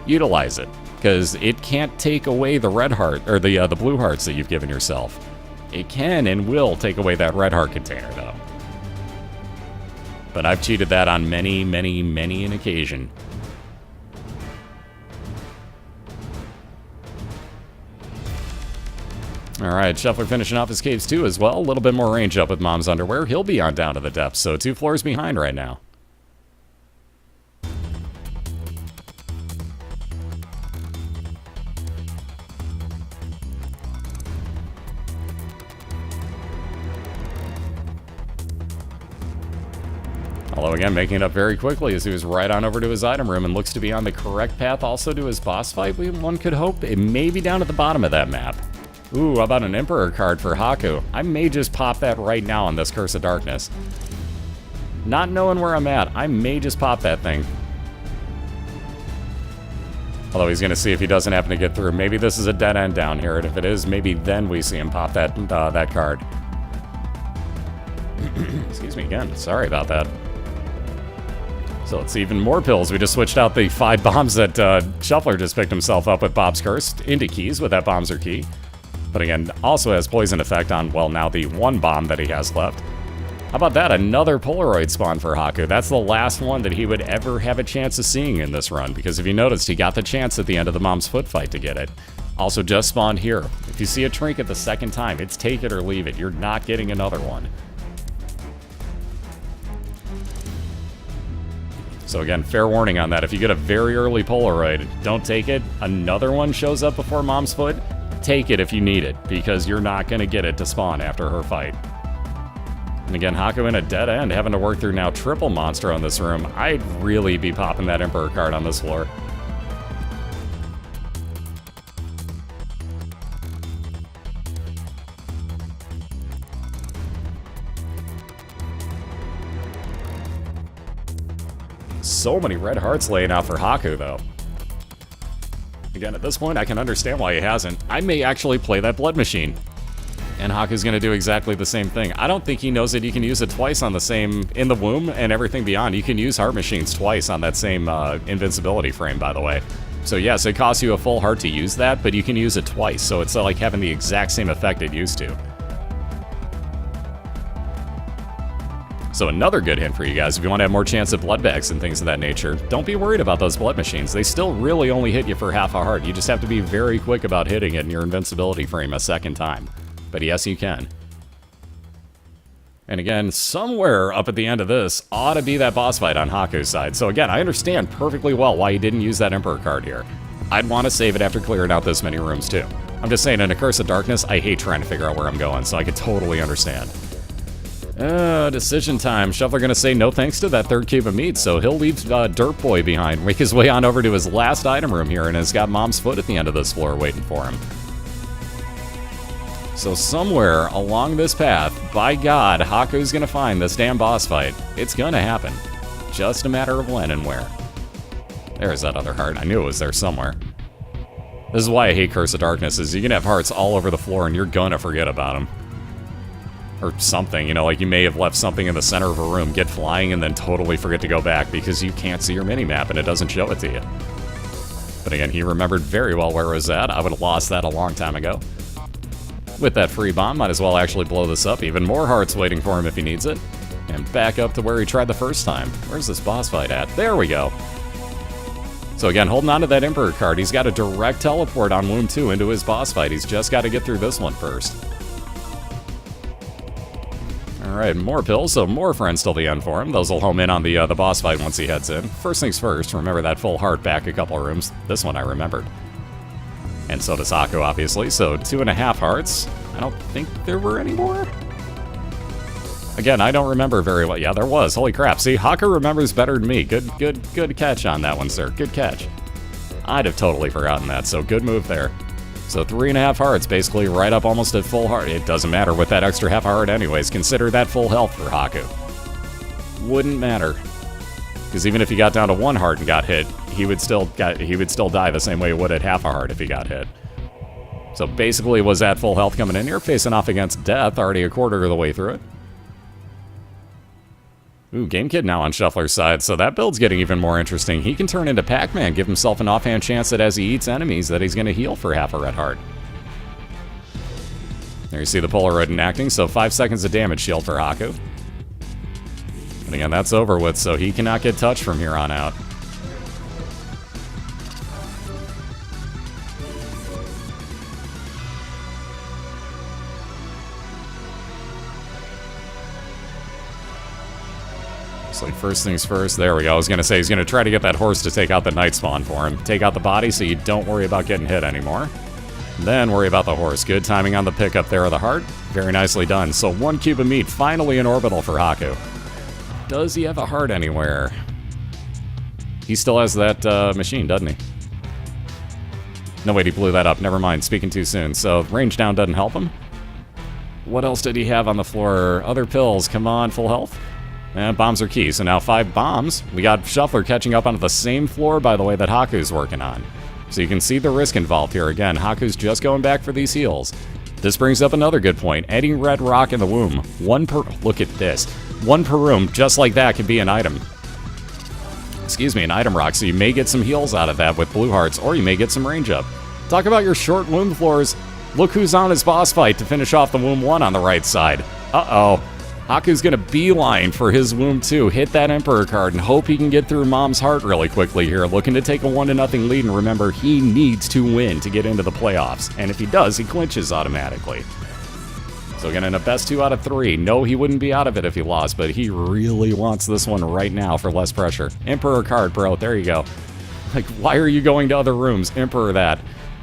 utilize it. Because it can't take away the red heart, or the blue hearts that you've given yourself. It can and will take away that red heart container, though. But I've cheated that on many, many, many an occasion. Alright, Shuffler finishing off his caves too as well. A little bit more range up with Mom's underwear. He'll be on down to the depths, so 2 floors behind right now. Although again, making it up very quickly as he was right on over to his item room and looks to be on the correct path also to his boss fight. One could hope it may be down at the bottom of that map. Ooh, how about an Emperor card for Hakku? I may just pop that right now on this Curse of Darkness. Not knowing where I'm at, I may just pop that thing. Although he's going to see if he doesn't happen to get through. Maybe this is a dead end down here, and if it is, maybe then we see him pop that that card. Excuse me again. Sorry about that. So it's even more pills. We just switched out the 5 bombs that Shuffler just picked himself up with Bob's Curse into keys with that Bombs or Key. But again, also has poison effect on, well, now the 1 bomb that he has left. How about that? Another Polaroid spawn for Hakku. That's the last one that he would ever have a chance of seeing in this run, because if you noticed, he got the chance at the end of the Mom's Foot fight to get it. Also just spawned here. If you see a trinket the second time, it's take it or leave it. You're not getting another one. So again, fair warning on that. If you get a very early Polaroid, don't take it. Another one shows up before Mom's Foot, take it if you need it, because you're not going to get it to spawn after her fight. And again, Hakku in a dead end, having to work through now triple monster on this room. I'd really be popping that Emperor card on this floor. So many red hearts laying out for Hakku, though. Again, at this point, I can understand why he hasn't. I may actually play that Blood Machine. And Hakku's going to do exactly the same thing. I don't think he knows that you can use it twice on the same, in the womb and everything beyond. You can use Heart Machines twice on that same invincibility frame, by the way. So yes, it costs you a full heart to use that, but you can use it twice. So it's like having the exact same effect it used to. So another good hint for you guys, if you want to have more chance at blood bags and things of that nature, don't be worried about those blood machines. They still really only hit you for half a heart. You just have to be very quick about hitting it in your invincibility frame a second time. But yes, you can. And again, somewhere up at the end of this ought to be that boss fight on Hakku's side. So again, I understand perfectly well why he didn't use that Emperor card here. I'd want to save it after clearing out this many rooms too. I'm just saying, in a Curse of Darkness, I hate trying to figure out where I'm going, so I could totally understand. Decision time. Shuffler gonna say no thanks to that 3rd cube of meat, so he'll leave Dirt Boy behind, make his way on over to his last item room here, and has got Mom's Foot at the end of this floor waiting for him. So somewhere along this path, by God, Hakku's gonna find this damn boss fight. It's gonna happen. Just a matter of when and where. There's that other heart. I knew it was there somewhere. This is why I hate Curse of Darkness, is you can have hearts all over the floor and you're gonna forget about them. Or something, you know, like you may have left something in the center of a room, get flying, and then totally forget to go back because you can't see your mini-map and it doesn't show it to you. But again, he remembered very well where it was at. I would have lost that a long time ago. With that free bomb, might as well actually blow this up. Even more hearts waiting for him if he needs it. And back up to where he tried the first time. Where's this boss fight at? There we go. So again, holding on to that Emperor card, he's got a direct teleport on Womb 2 into his boss fight. He's just got to get through this one first. Alright, more pills, so more friends till the end for him. Those will home in on the boss fight once he heads in. First things first, remember that full heart back a couple rooms. This one I remembered. And so does Hakku, obviously, so 2.5 hearts. I don't think there were any more. Again, I don't remember very well. Yeah, there was. Holy crap. See, Hakku remembers better than me. Good catch on that one, sir. Good catch. I'd have totally forgotten that, so good move there. So 3.5 hearts, basically right up almost at full heart. It doesn't matter with that extra half heart anyways. Consider that full health for Hakku. Wouldn't matter. Because even if he got down to 1 heart and got hit, he would still die the same way he would at half a heart if he got hit. So basically was at full health coming in here, facing off against Death, already a quarter of the way through it. Ooh, Game Kid now on Shuffler's side, so that build's getting even more interesting. He can turn into Pac-Man, give himself an offhand chance that as he eats enemies that he's going to heal for half a red heart. There you see the Polaroid enacting, so 5 seconds of damage shield for Hakku. And again, that's over with, so he cannot get touched from here on out. So like first things first, there we go. I was going to say he's going to try to get that horse to take out the night spawn for him. Take out the body so you don't worry about getting hit anymore. Then worry about the horse. Good timing on the pickup there of the heart. Very nicely done. So 1 cube of meat finally in orbital for Hakku. Does he have a heart anywhere? He still has that machine, doesn't he? No, wait, he blew that up. Never mind, speaking too soon. So range down doesn't help him. What else did he have on the floor? Other pills, come on, full health. And bombs are key, so now 5 bombs. We got Shuffler catching up onto the same floor, by the way, that Haku's working on. So you can see the risk involved here. Again, Haku's just going back for these heals. This brings up another good point. Adding red rock in the womb. Look at this. 1 per room, just like that, could be an item. Excuse me, an item rock, so you may get some heals out of that with blue hearts, or you may get some range up. Talk about your short womb floors. Look who's on his boss fight to finish off the womb 1 on the right side. Uh-oh. Haku's gonna beeline for his womb 2, hit that Emperor card, and hope he can get through Mom's heart really quickly here, looking to take a 1-0 lead, and remember, he needs to win to get into the playoffs, and if he does, he clinches automatically. So again, in a best 2 out of 3, no, he wouldn't be out of it if he lost, but he really wants this one right now for less pressure. Emperor card, bro, there you go. Like, why are you going to other rooms? Emperor that.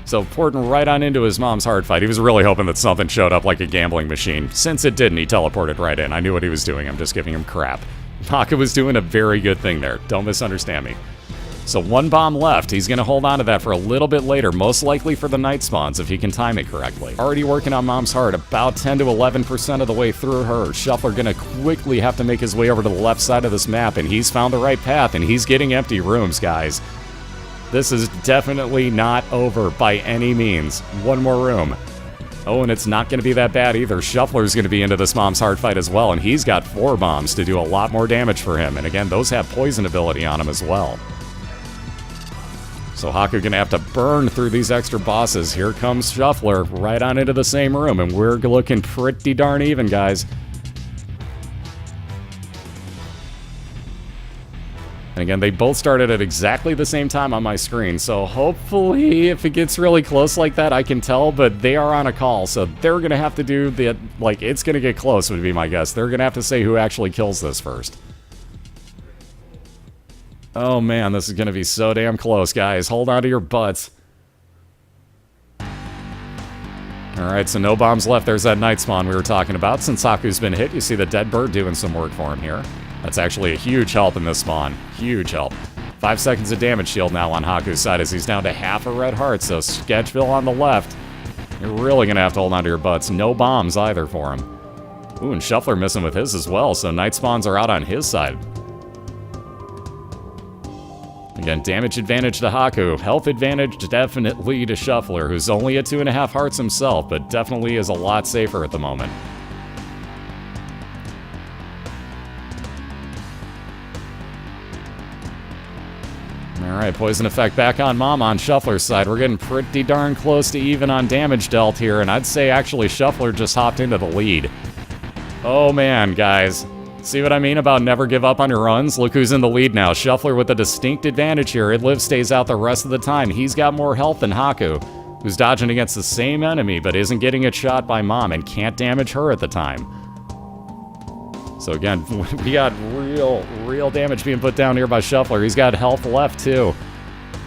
So porting right on into his mom's heart fight. He was really hoping that something showed up like a gambling machine. Since it didn't, he teleported right in. I knew what he was doing. I'm just giving him crap. Haku was doing a very good thing there. Don't misunderstand me. So 1 bomb left. He's going to hold on to that for a little bit later, most likely for the night spawns if he can time it correctly. Already working on Mom's heart, about 10 to 11% of the way through her. Shuffler going to quickly have to make his way over to the left side of this map, and he's found the right path, and he's getting empty rooms, guys. This is definitely not over by any means. 1 more room. Oh, and it's not going to be that bad either. Shuffler's going to be into this Mom's heart fight as well, and he's got 4 bombs to do a lot more damage for him. And again, those have poison ability on them as well. So Haku gonna have to burn through these extra bosses. Here comes Shuffler right on into the same room, and we're looking pretty darn even, guys. And again, they both started at exactly the same time on my screen, so hopefully if it gets really close like that, I can tell, but they are on a call, so they're gonna have to do the, like, it's gonna get close would be my guess. They're gonna have to say who actually kills this first. Oh man, this is going to be so damn close, guys. Hold on to your butts. Alright, so no bombs left. There's that night spawn we were talking about. Since Haku's been hit, you see the dead bird doing some work for him here. That's actually a huge help in this spawn. Huge help. 5 seconds of damage shield now on Haku's side as he's down to half a red heart, so Sketchville on the left. You're really going to have to hold on to your butts. No bombs either for him. Ooh, and Shuffler missing with his as well, so night spawns are out on his side. Again, damage advantage to Haku. Health advantage definitely to Shuffler, who's only at 2.5 hearts himself, but definitely is a lot safer at the moment. Alright, poison effect back on Mom on Shuffler's side. We're getting pretty darn close to even on damage dealt here, and I'd say actually Shuffler just hopped into the lead. Oh man, guys. See what I mean about never give up on your runs? Look who's in the lead now. Shuffler with a distinct advantage here. Idliv stays out the rest of the time. He's got more health than Haku, who's dodging against the same enemy but isn't getting it shot by Mom and can't damage her at the time. So again, we got real damage being put down here by Shuffler. He's got health left too.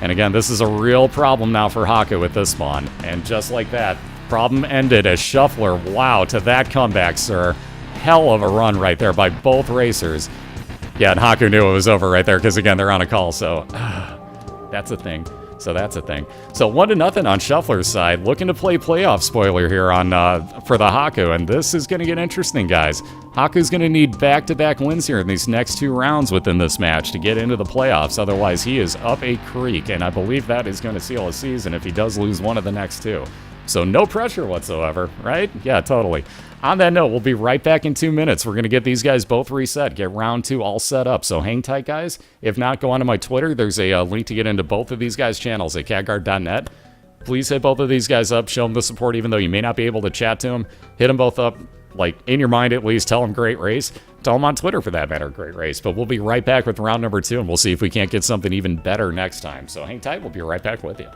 And again, this is a real problem now for Haku with this spawn. And just like that, problem ended as Shuffler, wow, to that comeback, sir. Hell of a run right there by both racers. Yeah, and Haku knew it was over right there because, again, they're on a call, so that's a thing. So that's a thing. So 1-0 on Shuffler's side. Looking to play playoff spoiler here on for the Haku, and this is going to get interesting, guys. Haku's going to need back-to-back wins here in these next 2 rounds within this match to get into the playoffs. Otherwise, he is up a creek, and I believe that is going to seal his season if he does lose one of the next 2. So no pressure whatsoever, right? Yeah, totally. On that note, we'll be right back in 2 minutes. We're going to get these guys both reset, get round 2 all set up. So hang tight, guys. If not, go onto my Twitter. There's a link to get into both of these guys' channels at catguard.net. Please hit both of these guys up. Show them the support, even though you may not be able to chat to them. Hit them both up, like, in your mind at least. Tell them great race. Tell them on Twitter, for that matter, great race. But we'll be right back with round number 2, and we'll see if we can't get something even better next time. So hang tight. We'll be right back with you.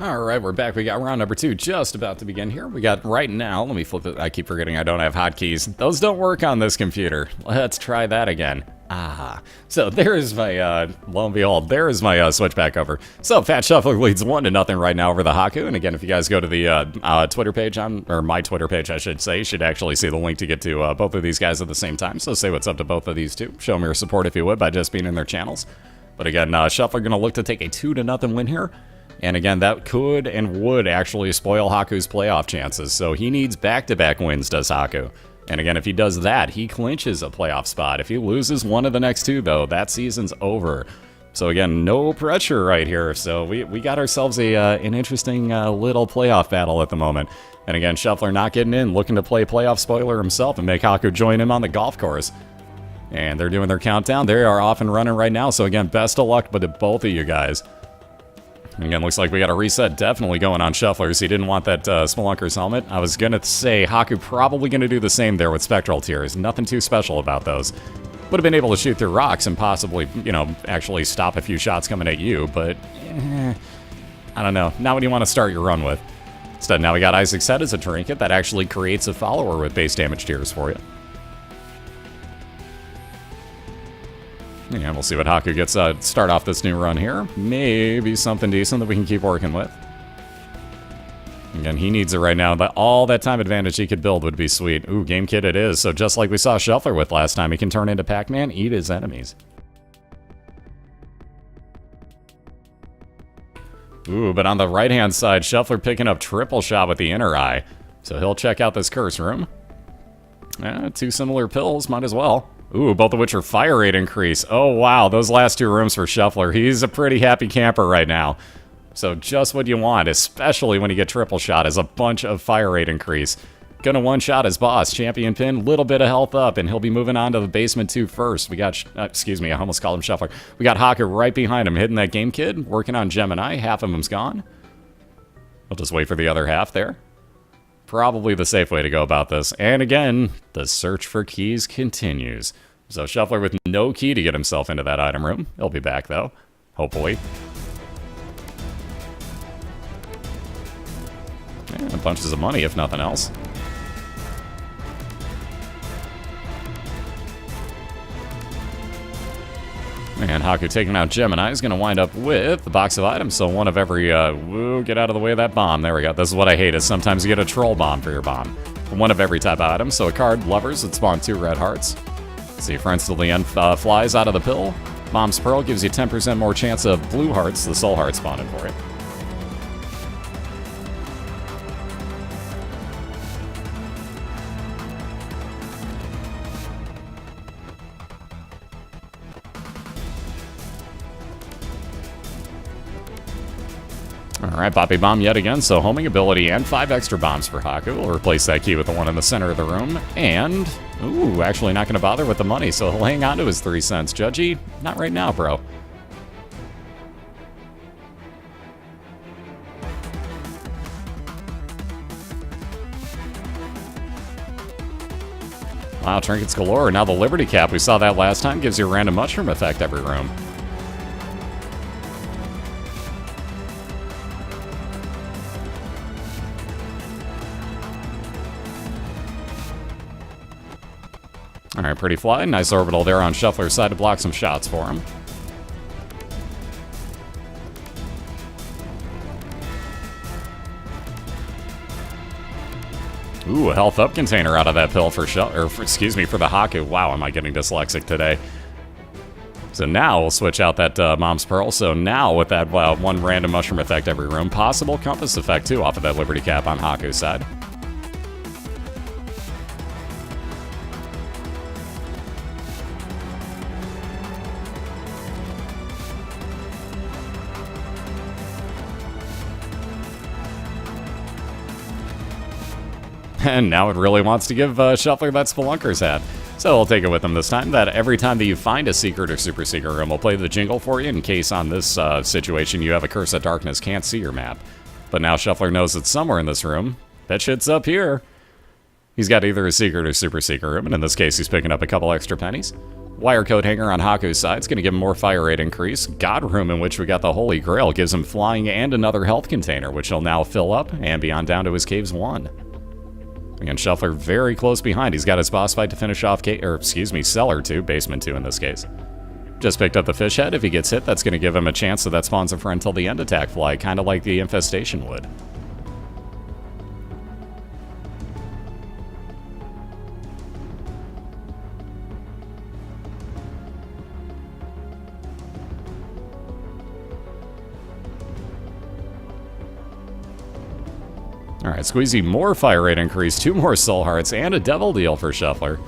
Alright, we're back. We got round number 2 just about to begin here. We got right now, let me flip it. I keep forgetting I don't have hotkeys. Those don't work on this computer. Let's try that again. Ah. So there is my, lo and behold, there is my switch back over. So Thefatshuffler leads 1-0 right now over TheHakku. And again, if you guys go to the Twitter page, or my Twitter page, I should say, you should actually see the link to get to both of these guys at the same time. So say what's up to both of these two. Show them your support if you would by just being in their channels. But again, Shuffler going to look to take a 2-0 win here. And again, that could and would actually spoil Haku's playoff chances. So he needs back-to-back wins, does Hakku. And again, if he does that, he clinches a playoff spot. If he loses one of the next two, though, that season's over. So again, no pressure right here. So we got ourselves an interesting little playoff battle at the moment. And again, Shuffler not getting in, looking to play playoff spoiler himself and make Hakku join him on the golf course. And they're doing their countdown. They are off and running right now. So again, best of luck to both of you guys. Again, looks like we got a reset definitely going on Shufflers. He didn't want that Spelunker's helmet. I was going to say Hakku probably going to do the same there with Spectral Tears. Nothing too special about those. Would have been able to shoot through rocks and possibly, you know, actually stop a few shots coming at you, but I don't know. Not what you want to start your run with. Instead, now we got Isaac's Head as a trinket that actually creates a follower with base damage tiers for you. Yeah, we'll see what Hakku gets start off this new run here. Maybe something decent that we can keep working with. Again, he needs it right now. But all that time advantage he could build would be sweet. Ooh, Game Kit it is. So just like we saw Shuffler with last time, he can turn into Pac-Man, eat his enemies. Ooh, but on the right-hand side, Shuffler picking up triple shot with the inner eye. So he'll check out this curse room. Two similar pills, might as well. Ooh, both of which are fire rate increase. Oh, wow, those last two rooms for Shuffler. He's a pretty happy camper right now. So just what you want, especially when you get triple shot, is a bunch of fire rate increase. Gonna one-shot his boss, Champion Pin, little bit of health up, and he'll be moving on to the basement 2 first. We got, excuse me, I almost called him Shuffler. We got Hakku right behind him, hitting that Game Kid, working on Gemini. Half of him's gone. We'll just wait for the other half there. Probably the safe way to go about this. And again, the search for keys continues. So Shuffler with no key to get himself into that item room. He'll be back, though. Hopefully. And bunches of money, if nothing else. And Hakku taking out Gemini is going to wind up with the box of items. So one of every, woo, get out of the way of that bomb. There we go. This is what I hate, is sometimes you get a troll bomb for your bomb. One of every type of item. So a card, Lovers, that spawn 2 red hearts. See, Friends Till the End flies out of the pill. Mom's Pearl gives you 10% more chance of blue hearts, the soul heart spawning for you. Alright, Poppy Bomb yet again, so homing ability and 5 extra bombs for Hakku. We'll replace that key with the one in the center of the room. And, ooh, actually not going to bother with the money, so he'll hang on to his 3 cents. Judgy, not right now, bro. Wow, trinkets galore. Now the Liberty Cap, we saw that last time, gives you a random mushroom effect every room. Alright, pretty fly. Nice orbital there on Shuffler's side to block some shots for him. Ooh, a health up container out of that pill for excuse me, for the Hakku. Wow, am I getting dyslexic today? So now we'll switch out that Mom's Pearl. So now with that one random mushroom effect every room, possible compass effect too off of that Liberty Cap on Hakku's side. And now it really wants to give Shuffler that Spelunker's hat. So we'll take it with him this time, that every time that you find a secret or super secret room, we'll play the jingle for you in case on this situation you have a Curse of Darkness, can't see your map. But now Shuffler knows it's somewhere in this room. That shit's up here. He's got either a secret or super secret room, and in this case he's picking up a couple extra pennies. Wire coat hanger on Haku's side is going to give him more fire rate increase. God room, in which we got the Holy Grail, gives him flying and another health container, which he'll now fill up and be on down to his caves 1. Again, Shuffler very close behind. He's got his boss fight to finish off, Cellar 2, Basement 2 in this case. Just picked up the fish head. If he gets hit, that's going to give him a chance that spawns a friend till the end attack fly, kind of like the infestation would. Alright, Squeezy, more fire rate increase, 2 more soul hearts, and a devil deal for Shuffler.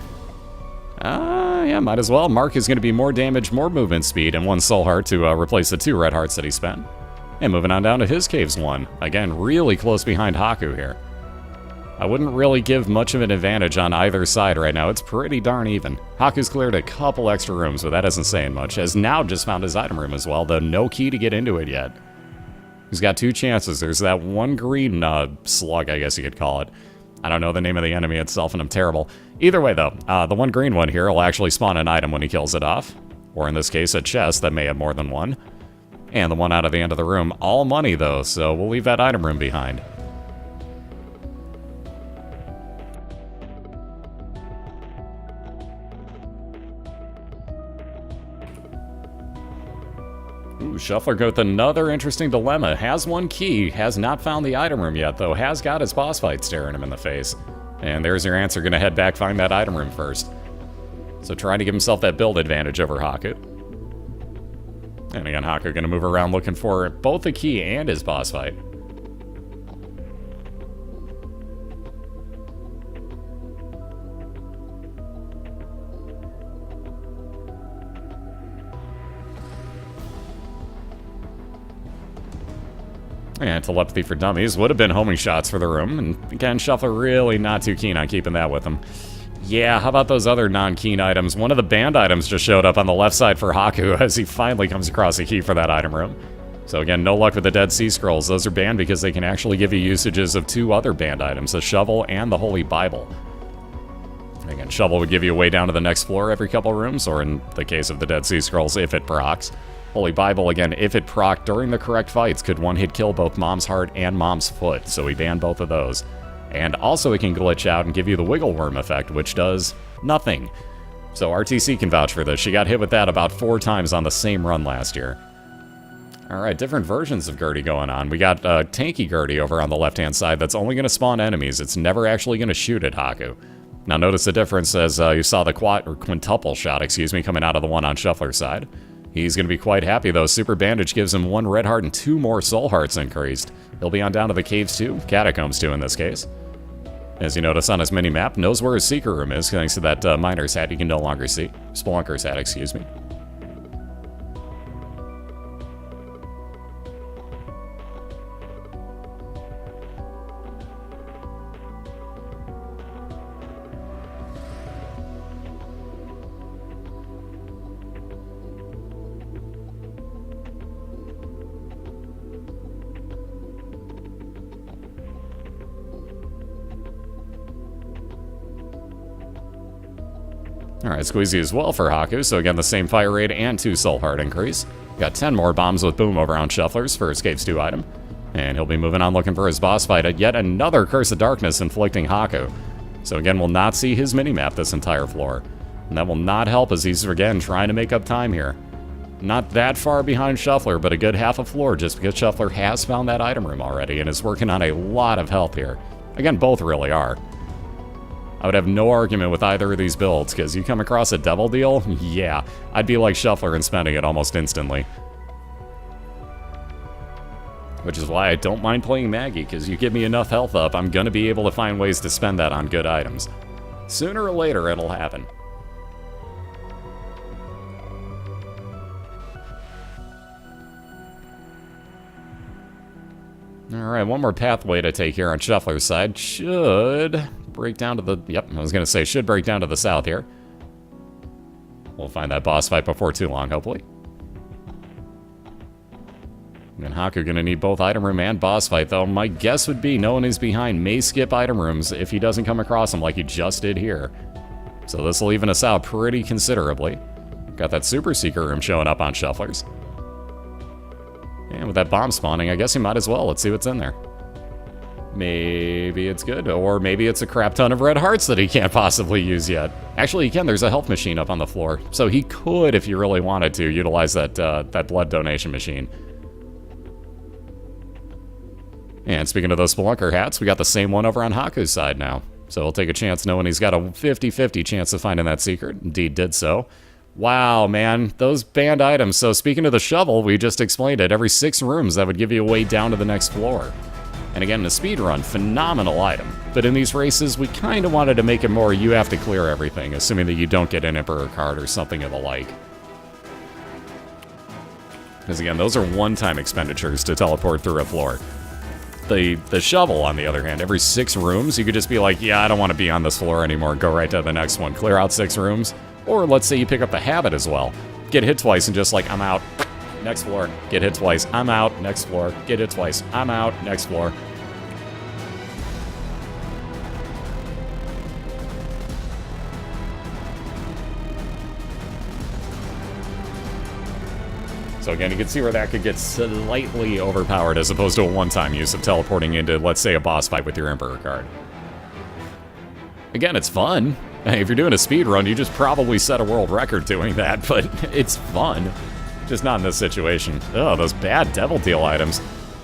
Yeah, might as well. Mark is going to be more damage, more movement speed, and 1 soul heart to replace the 2 red hearts that he spent. And moving on down to his caves 1. Again, really close behind Haku here. I wouldn't really give much of an advantage on either side right now. It's pretty darn even. Haku's cleared a couple extra rooms, but that isn't saying much. Has now just found his item room as well, though no key to get into it yet. He's got 2 chances. There's that 1 green slug, I guess you could call it. I don't know the name of the enemy itself, and I'm terrible. Either way, though, the 1 green one here will actually spawn an item when he kills it off. Or in this case, a chest that may have more than 1. And the one out of the end of the room. All money, though, so we'll leave that item room behind. Ooh, Shuffler with another interesting dilemma. Has 1 key, has not found the item room yet, though. Has got his boss fight staring him in the face. And there's your answer. Gonna head back, find that item room first. So trying to give himself that build advantage over Haku. And again, Haku gonna move around looking for both the key and his boss fight. And telepathy for dummies would have been homing shots for the room, and again, Shuffler really not too keen on keeping that with him. Yeah, how about those other non-keen items? One of the banned items just showed up on the left side for Haku as he finally comes across a key for that item room. So again, no luck with the Dead Sea Scrolls. Those are banned because they can actually give you usages of 2 other banned items, the Shovel and the Holy Bible. Again, Shovel would give you a way down to the next floor every couple rooms, or in the case of the Dead Sea Scrolls, if it procs. Holy Bible, again, if it proc during the correct fights, could one-hit kill both Mom's Heart and Mom's Foot, so we banned both of those. And also it can glitch out and give you the Wiggle Worm effect, which does nothing. So RTC can vouch for this. She got hit with that about 4 times on the same run last year. Alright, different versions of Gertie going on. We got Tanky Gertie over on the left-hand side that's only going to spawn enemies. It's never actually going to shoot at Haku. Now notice the difference as you saw the quintuple shot, coming out of the one on Shuffler's side. He's going to be quite happy, though. Super Bandage gives him 1 red heart and 2 more soul hearts increased. He'll be on down to the caves 2, Catacombs 2 in this case. As you notice on his mini-map, knows where his secret room is, thanks to that miner's hat you can no longer see. Spelunker's hat, excuse me. Alright, Squeezy as well for Haku, so again the same fire rate and 2 soul heart increase. Got 10 more bombs with Boom over on Shuffler's for his Caves 2 item. And he'll be moving on looking for his boss fight at yet another Curse of Darkness inflicting Haku. So again, we'll not see his minimap this entire floor. And that will not help as he's again trying to make up time here. Not that far behind Shuffler, but a good half a floor just because Shuffler has found that item room already and is working on a lot of health here. Again, both really are. I would have no argument with either of these builds, because you come across a devil deal, yeah, I'd be like Shuffler and spending it almost instantly. Which is why I don't mind playing Maggie, because you give me enough health up, I'm going to be able to find ways to spend that on good items. Sooner or later, it'll happen. Alright, one more pathway to take here on Shuffler's side. Should break down to the... Yep, I was going to say should break down to the south here. We'll find that boss fight before too long, hopefully. And Haku going to need both item room and boss fight, though. My guess would be no one is behind may skip item rooms if he doesn't come across them like he just did here. So this will even us out pretty considerably. Got that Super Seeker room showing up on Shufflers. And with that bomb spawning, I guess you might as well. Let's see what's in there. Maybe it's good, or maybe it's a crap ton of red hearts that he can't possibly use yet. Actually, he can. There's a health machine up on the floor. So he could, if you really wanted to, utilize that, that blood donation machine. And speaking of those Spelunker hats, we got the same one over on Haku's side now. So he'll take a chance knowing he's got a 50-50 chance of finding that secret. Indeed did so. Wow, man, those banned items. So speaking of the shovel, we just explained it. Every 6 rooms, that would give you a way down to the next floor. And again, in a speed run, phenomenal item. But in these races, we kind of wanted to make it more you have to clear everything, assuming that you don't get an Emperor card or something of the like. Because again, those are one-time expenditures to teleport through a floor. The shovel, on the other hand, every 6 rooms, you could just be like, yeah, I don't want to be on this floor anymore, go right to the next one, clear out 6 rooms. Or let's say you pick up the habit as well. Get hit twice and just like, I'm out. Next floor. Get hit twice. I'm out. Next floor. Get hit twice. I'm out. Next floor. So again, you can see where that could get slightly overpowered as opposed to a one-time use of teleporting into, let's say, a boss fight with your Emperor card. Again, it's fun. If you're doing a speed run, you just probably set a world record doing that, but it's fun. Just not in this situation. Oh, those bad Devil Deal items.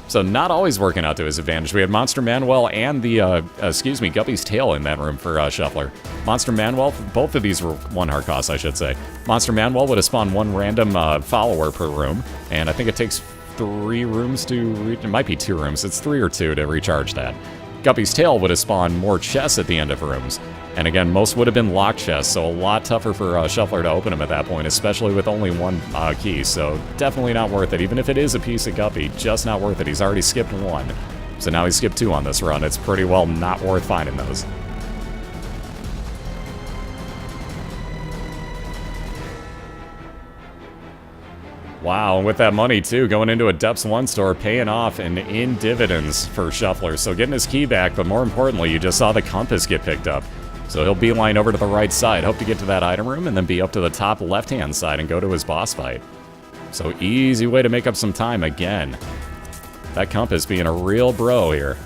So not always working out to his advantage. We had Monster Manuel and the, Guppy's Tail in that room for Shuffler. Monster Manuel, both of these were 1 heart cost, I should say. Monster Manuel would have spawned 1 random follower per room, and I think it takes 3 rooms to, it might be 2 rooms, it's 3 or 2 to recharge that. Guppy's Tail would have spawned more chests at the end of rooms. And again, most would have been locked chests, so a lot tougher for Shuffler to open them at that point, especially with only 1 key, so definitely not worth it. Even if it is a piece of Guppy, just not worth it. He's already skipped 1, so now he's skipped 2 on this run. It's pretty well not worth finding those. Wow, and with that money, too, going into a Depths 1 store, paying off and in dividends for Shuffler. So getting his key back, but more importantly, you just saw the compass get picked up. So he'll beeline over to the right side, hope to get to that item room, and then be up to the top left-hand side and go to his boss fight. So easy way to make up some time again. That compass being a real bro here.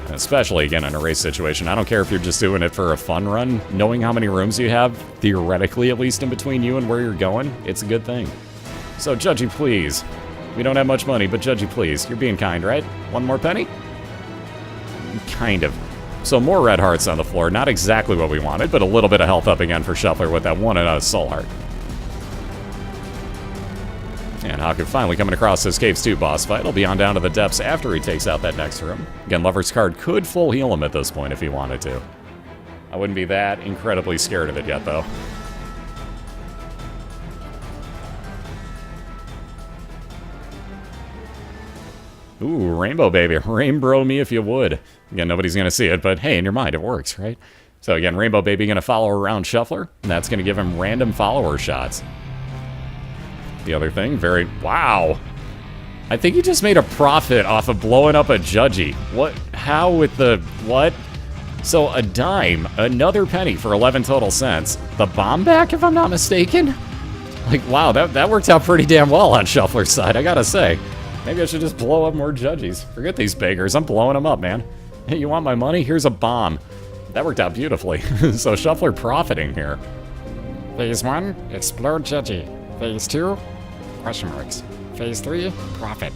And especially, again, in a race situation. I don't care if you're just doing it for a fun run. Knowing how many rooms you have, theoretically at least, in between you and where you're going, it's a good thing. So, Judgy, please. We don't have much money, but Judgy, please. You're being kind, right? 1 more penny? Kind of. So more red hearts on the floor. Not exactly what we wanted, but a little bit of health up again for Shuffler with that 1 and a soul heart. And Haku finally coming across this Caves 2 boss fight. He'll be on down to the depths after he takes out that next room. Again, Lover's card could full heal him at this point if he wanted to. I wouldn't be that incredibly scared of it yet, though. Ooh, Rainbow Baby. Rainbow me if you would. Again, nobody's going to see it, but hey, in your mind, it works, right? So again, Rainbow Baby going to follow around Shuffler, and that's going to give him random follower shots. The other thing, wow. I think he just made a profit off of blowing up a Judgy. What? How with the, what? So a dime, another penny for 11 total cents. The bomb back, if I'm not mistaken? Like, wow, that worked out pretty damn well on Shuffler's side, I gotta say. Maybe I should just blow up more Judgies. Forget these beggars, I'm blowing them up, man. Hey, you want my money? Here's a bomb. That worked out beautifully. So Shuffler profiting here. Phase 1, explode Judgy. Phase 2, question marks. Phase 3, profit.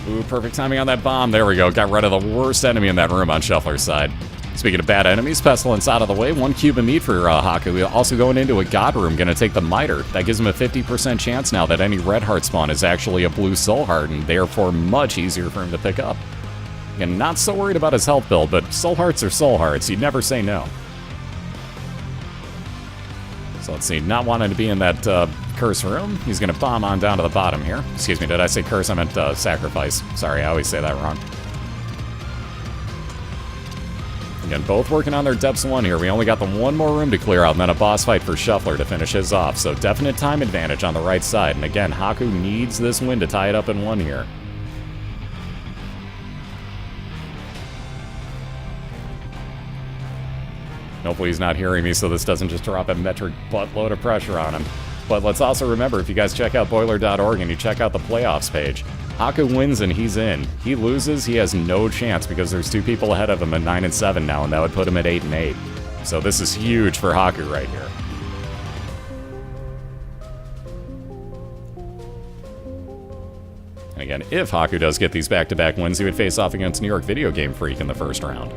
Ooh, perfect timing on that bomb. There we go. Got rid of the worst enemy in that room on Shuffler's side. Speaking of bad enemies, Pestilence out of the way. 1 cube of meat for Haku. Also going into a God room, going to take the Miter. That gives him a 50% chance now that any red heart spawn is actually a blue soul heart, and therefore much easier for him to pick up. Again, not so worried about his health build, but soul hearts are soul hearts. You'd never say no. So let's see, not wanting to be in that curse room. He's going to bomb on down to the bottom here. Excuse me, did I say curse? I meant sacrifice. Sorry, I always say that wrong. Again, both working on their Depths 1 here. We only got the 1 more room to clear out, and then a boss fight for Shuffler to finish his off. So definite time advantage on the right side. And again, Haku needs this win to tie it up in 1 here. Hopefully he's not hearing me so this doesn't just drop a metric buttload of pressure on him. But let's also remember, if you guys check out BOILeR.org and you check out the playoffs page, Hakku wins and he's in. He loses, he has no chance because there's 2 people ahead of him at 9-7 now, and that would put him at 8-8. So this is huge for Hakku right here. And again, if Hakku does get these back-to-back wins, he would face off against New York Video Game Freak in the first round.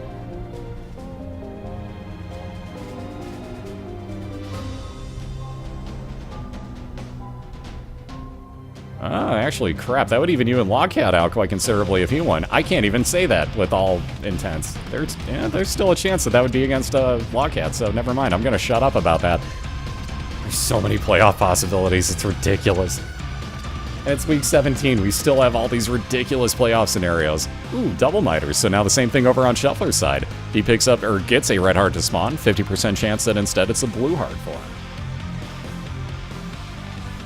Actually, crap, that would even you and Logcat out quite considerably if he won. I can't even say that with all intents. There's still a chance that would be against Logcat, so never mind. I'm going to shut up about that. There's so many playoff possibilities. It's ridiculous. And it's week 17. We still have all these ridiculous playoff scenarios. Ooh, double miters. So now the same thing over on Shuffler's side. He picks up, or gets a red heart to spawn. 50% chance that instead it's a blue heart for him.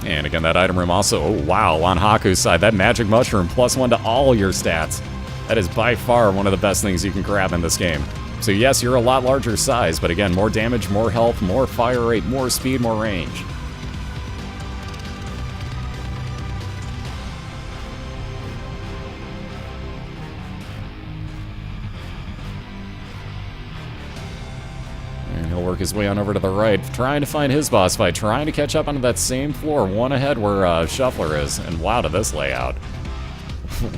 And again, that item room also, oh wow, on Hakku's side, that magic mushroom, +1 to all your stats. That is by far one of the best things you can grab in this game. So yes, you're a lot larger size, but again, more damage, more health, more fire rate, more speed, more range. He'll work his way on over to the right, trying to find his boss fight, trying to catch up onto that same floor, one ahead where Shuffler is. And wow, to this layout.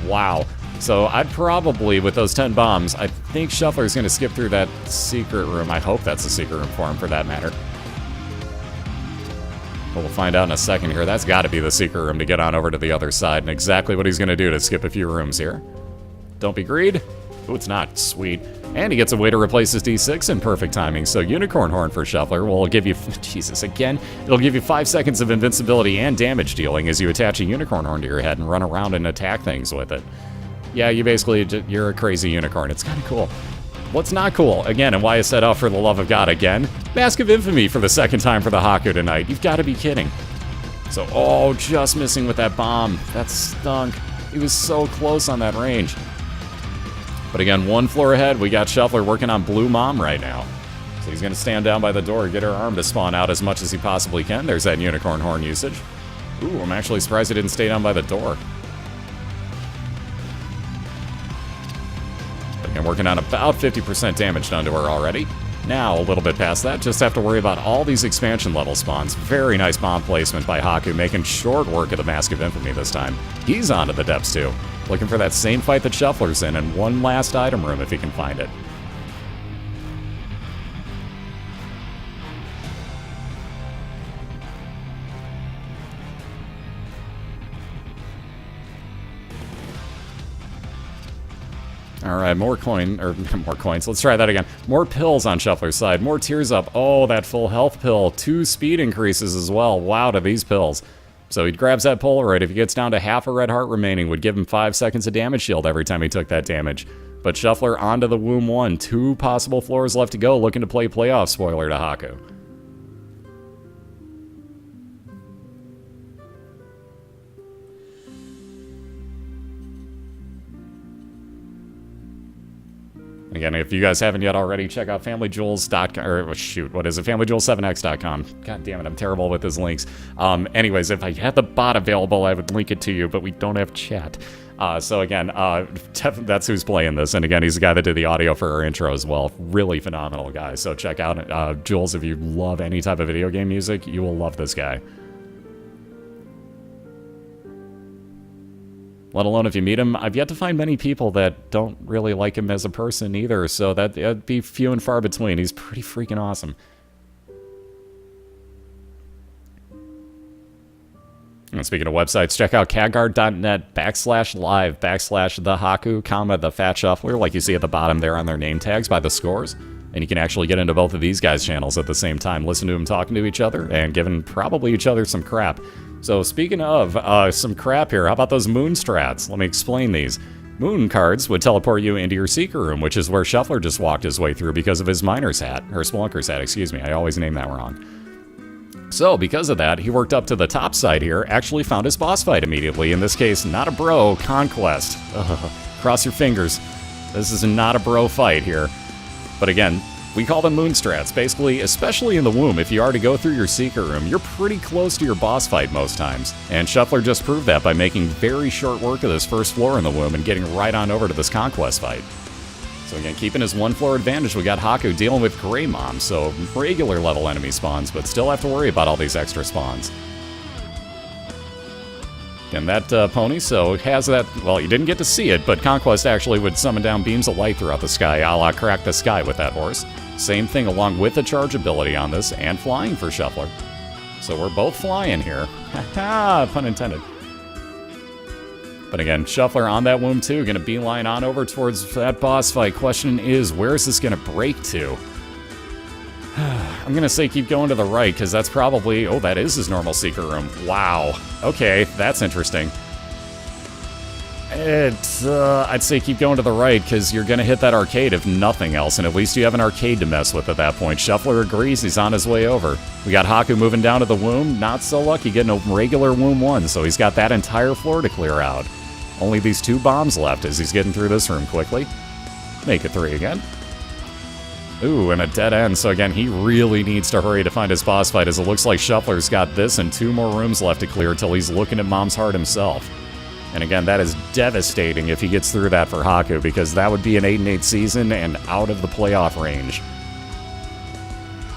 Wow. So I'd probably, with those 10 bombs, I think Shuffler's going to skip through that secret room. I hope that's a secret room for him, for that matter. But we'll find out in a second here. That's got to be the secret room to get on over to the other side, and exactly what he's going to do to skip a few rooms here. Don't be greed. Oh, it's not. Sweet. And he gets a way to replace his D6 in perfect timing. So Unicorn Horn for Shuffler will give you, Jesus, again, it'll give you 5 seconds of invincibility and damage dealing as you attach a Unicorn Horn to your head and run around and attack things with it. Yeah, you're a crazy unicorn. It's kind of cool. What's not cool, again, and why I said, oh, for the love of God, again, Mask of Infamy for the second time for the Hakku tonight. You've got to be kidding. So, oh, just missing with that bomb. That stunk. He was so close on that range. But again, one floor ahead, we got Shuffler working on Blue Mom right now. So he's going to stand down by the door, get her arm to spawn out as much as he possibly can. There's that Unicorn Horn usage. Ooh, I'm actually surprised he didn't stay down by the door. But again, working on about 50% damage done to her already. Now, a little bit past that, just have to worry about all these expansion level spawns. Very nice bomb placement by Hakku, making short work of the Mask of Infamy this time. He's onto the depths too. Looking for that same fight that Shuffler's in, and one last item room if he can find it. Alright, more coins. Let's try that again. More pills on Shuffler's side. More tears up. Oh, that full health pill. 2 speed increases as well. Wow, to these pills. So he grabs that Polaroid. If he gets down to half a red heart remaining, would give him 5 seconds of damage shield every time he took that damage. But Shuffler onto the Womb 1. 2 possible floors left to go, looking to play playoff spoiler to Hakku. Again, if you guys haven't yet already, check out FamilyJewels.com, or shoot, what is it? FamilyJewels7x.com. God damn it, I'm terrible with his links. Anyways, if I had the bot available, I would link it to you, but we don't have chat. So again, that's who's playing this. And again, he's the guy that did the audio for our intro as well. Really phenomenal guy. So check out Jules if you love any type of video game music. You will love this guy. Let alone if you meet him. I've yet to find many people that don't really like him as a person either, so that'd be few and far between. He's pretty freaking awesome. And speaking of websites, check out cadguard.net/live/TheHakku, Thefatshuffler, like you see at the bottom there on their name tags by the scores. And you can actually get into both of these guys' channels at the same time, listen to them talking to each other, and giving probably each other some crap. So speaking of some crap here, how about those moon strats? Let me explain these. Moon cards would teleport you into your secret room, which is where Shuffler just walked his way through because of his miner's hat, or Spelunker's hat, excuse me. I always name that wrong. So because of that, he worked up to the top side here, actually found his boss fight immediately. In this case, not a bro, Conquest. Ugh, cross your fingers. This is not a bro fight here. But again, We call them moon strats. Basically, especially in the womb, if you are to go through your secret room, you're pretty close to your boss fight most times. And Shuffler just proved that by making very short work of this first floor in the womb and getting right on over to this conquest fight. So again, keeping his one floor advantage, we got Hakku dealing with Grey Mom, so regular level enemy spawns, but still have to worry about all these extra spawns. And that pony, so has that, well, you didn't get to see it, but Conquest actually would summon down beams of light throughout the sky, a la Crack the Sky with that horse. Same thing along with the charge ability on this, and flying for Shuffler. So we're both flying here. Haha, pun intended. But again, Shuffler on that womb too, gonna beeline on over towards that boss fight. Question is, where is this gonna break to? I'm gonna say keep going to the right, because that's probably... Oh, that is his normal secret room. Wow. Okay, that's interesting. I'd say keep going to the right, because you're gonna hit that arcade if nothing else, and at least you have an arcade to mess with at that point. Shuffler agrees, he's on his way over. We got Hakku moving down to the womb. Not so lucky getting a regular womb 1, so he's got that entire floor to clear out. Only these 2 bombs left as he's getting through this room quickly. Make it 3 again. Ooh, and a dead end, so again, he really needs to hurry to find his boss fight, as it looks like Shuffler's got this and 2 more rooms left to clear till he's looking at Mom's Heart himself. And again, that is devastating if he gets through that for Hakku, because that would be an 8-8 season and out of the playoff range.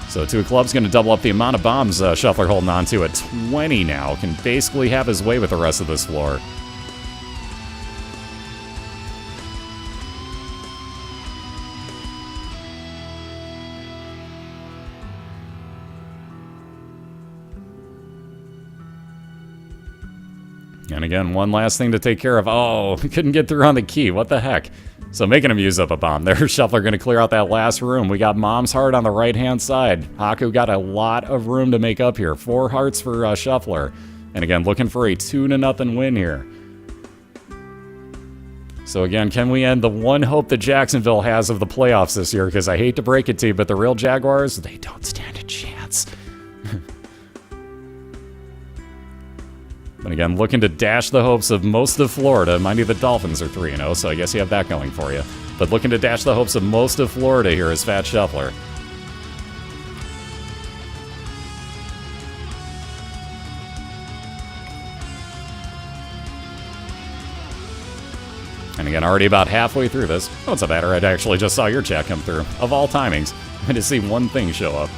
So 2 Club's going to double up the amount of bombs Shuffler holding on to at 20 now. Can basically have his way with the rest of this floor. And again, one last thing to take care of. Oh, we couldn't get through on the key. What the heck? So making him use up a bomb there. Shuffler going to clear out that last room. We got Mom's Heart on the right-hand side. Hakku got a lot of room to make up here. 4 hearts for Shuffler. And again, looking for a 2-0 win here. So again, can we end the one hope that Jacksonville has of the playoffs this year? Because I hate to break it to you, but the real Jaguars, they don't stand a chance. But again, looking to dash the hopes of most of Florida. Mind you, the Dolphins are 3-0, so I guess you have that going for you. But looking to dash the hopes of most of Florida here is Fat Shuffler. And again, already about halfway through this. Oh, it's a matter. I actually just saw your chat come through. Of all timings, I just see one thing show up.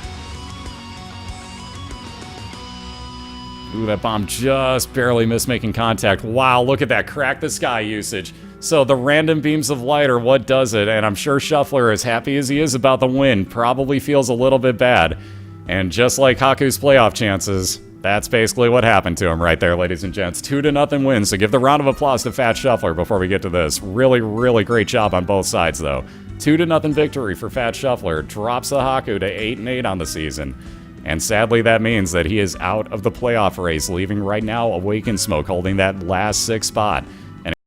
Ooh, that bomb just barely missed making contact. Wow, look at that Crack the Sky usage. So the random beams of light are what does it, and I'm sure Shuffler, as happy as he is about the win, probably feels a little bit bad. And just like Hakku's playoff chances, that's basically what happened to him right there, ladies and gents. 2-0 win, so give the round of applause to Fat Shuffler before we get to this. Really, really great job on both sides, though. 2-0 victory for Fat Shuffler. Drops the Hakku to 8-8 on the season. And sadly, that means that he is out of the playoff race, leaving right now Awakened Smoke holding that last 6th spot.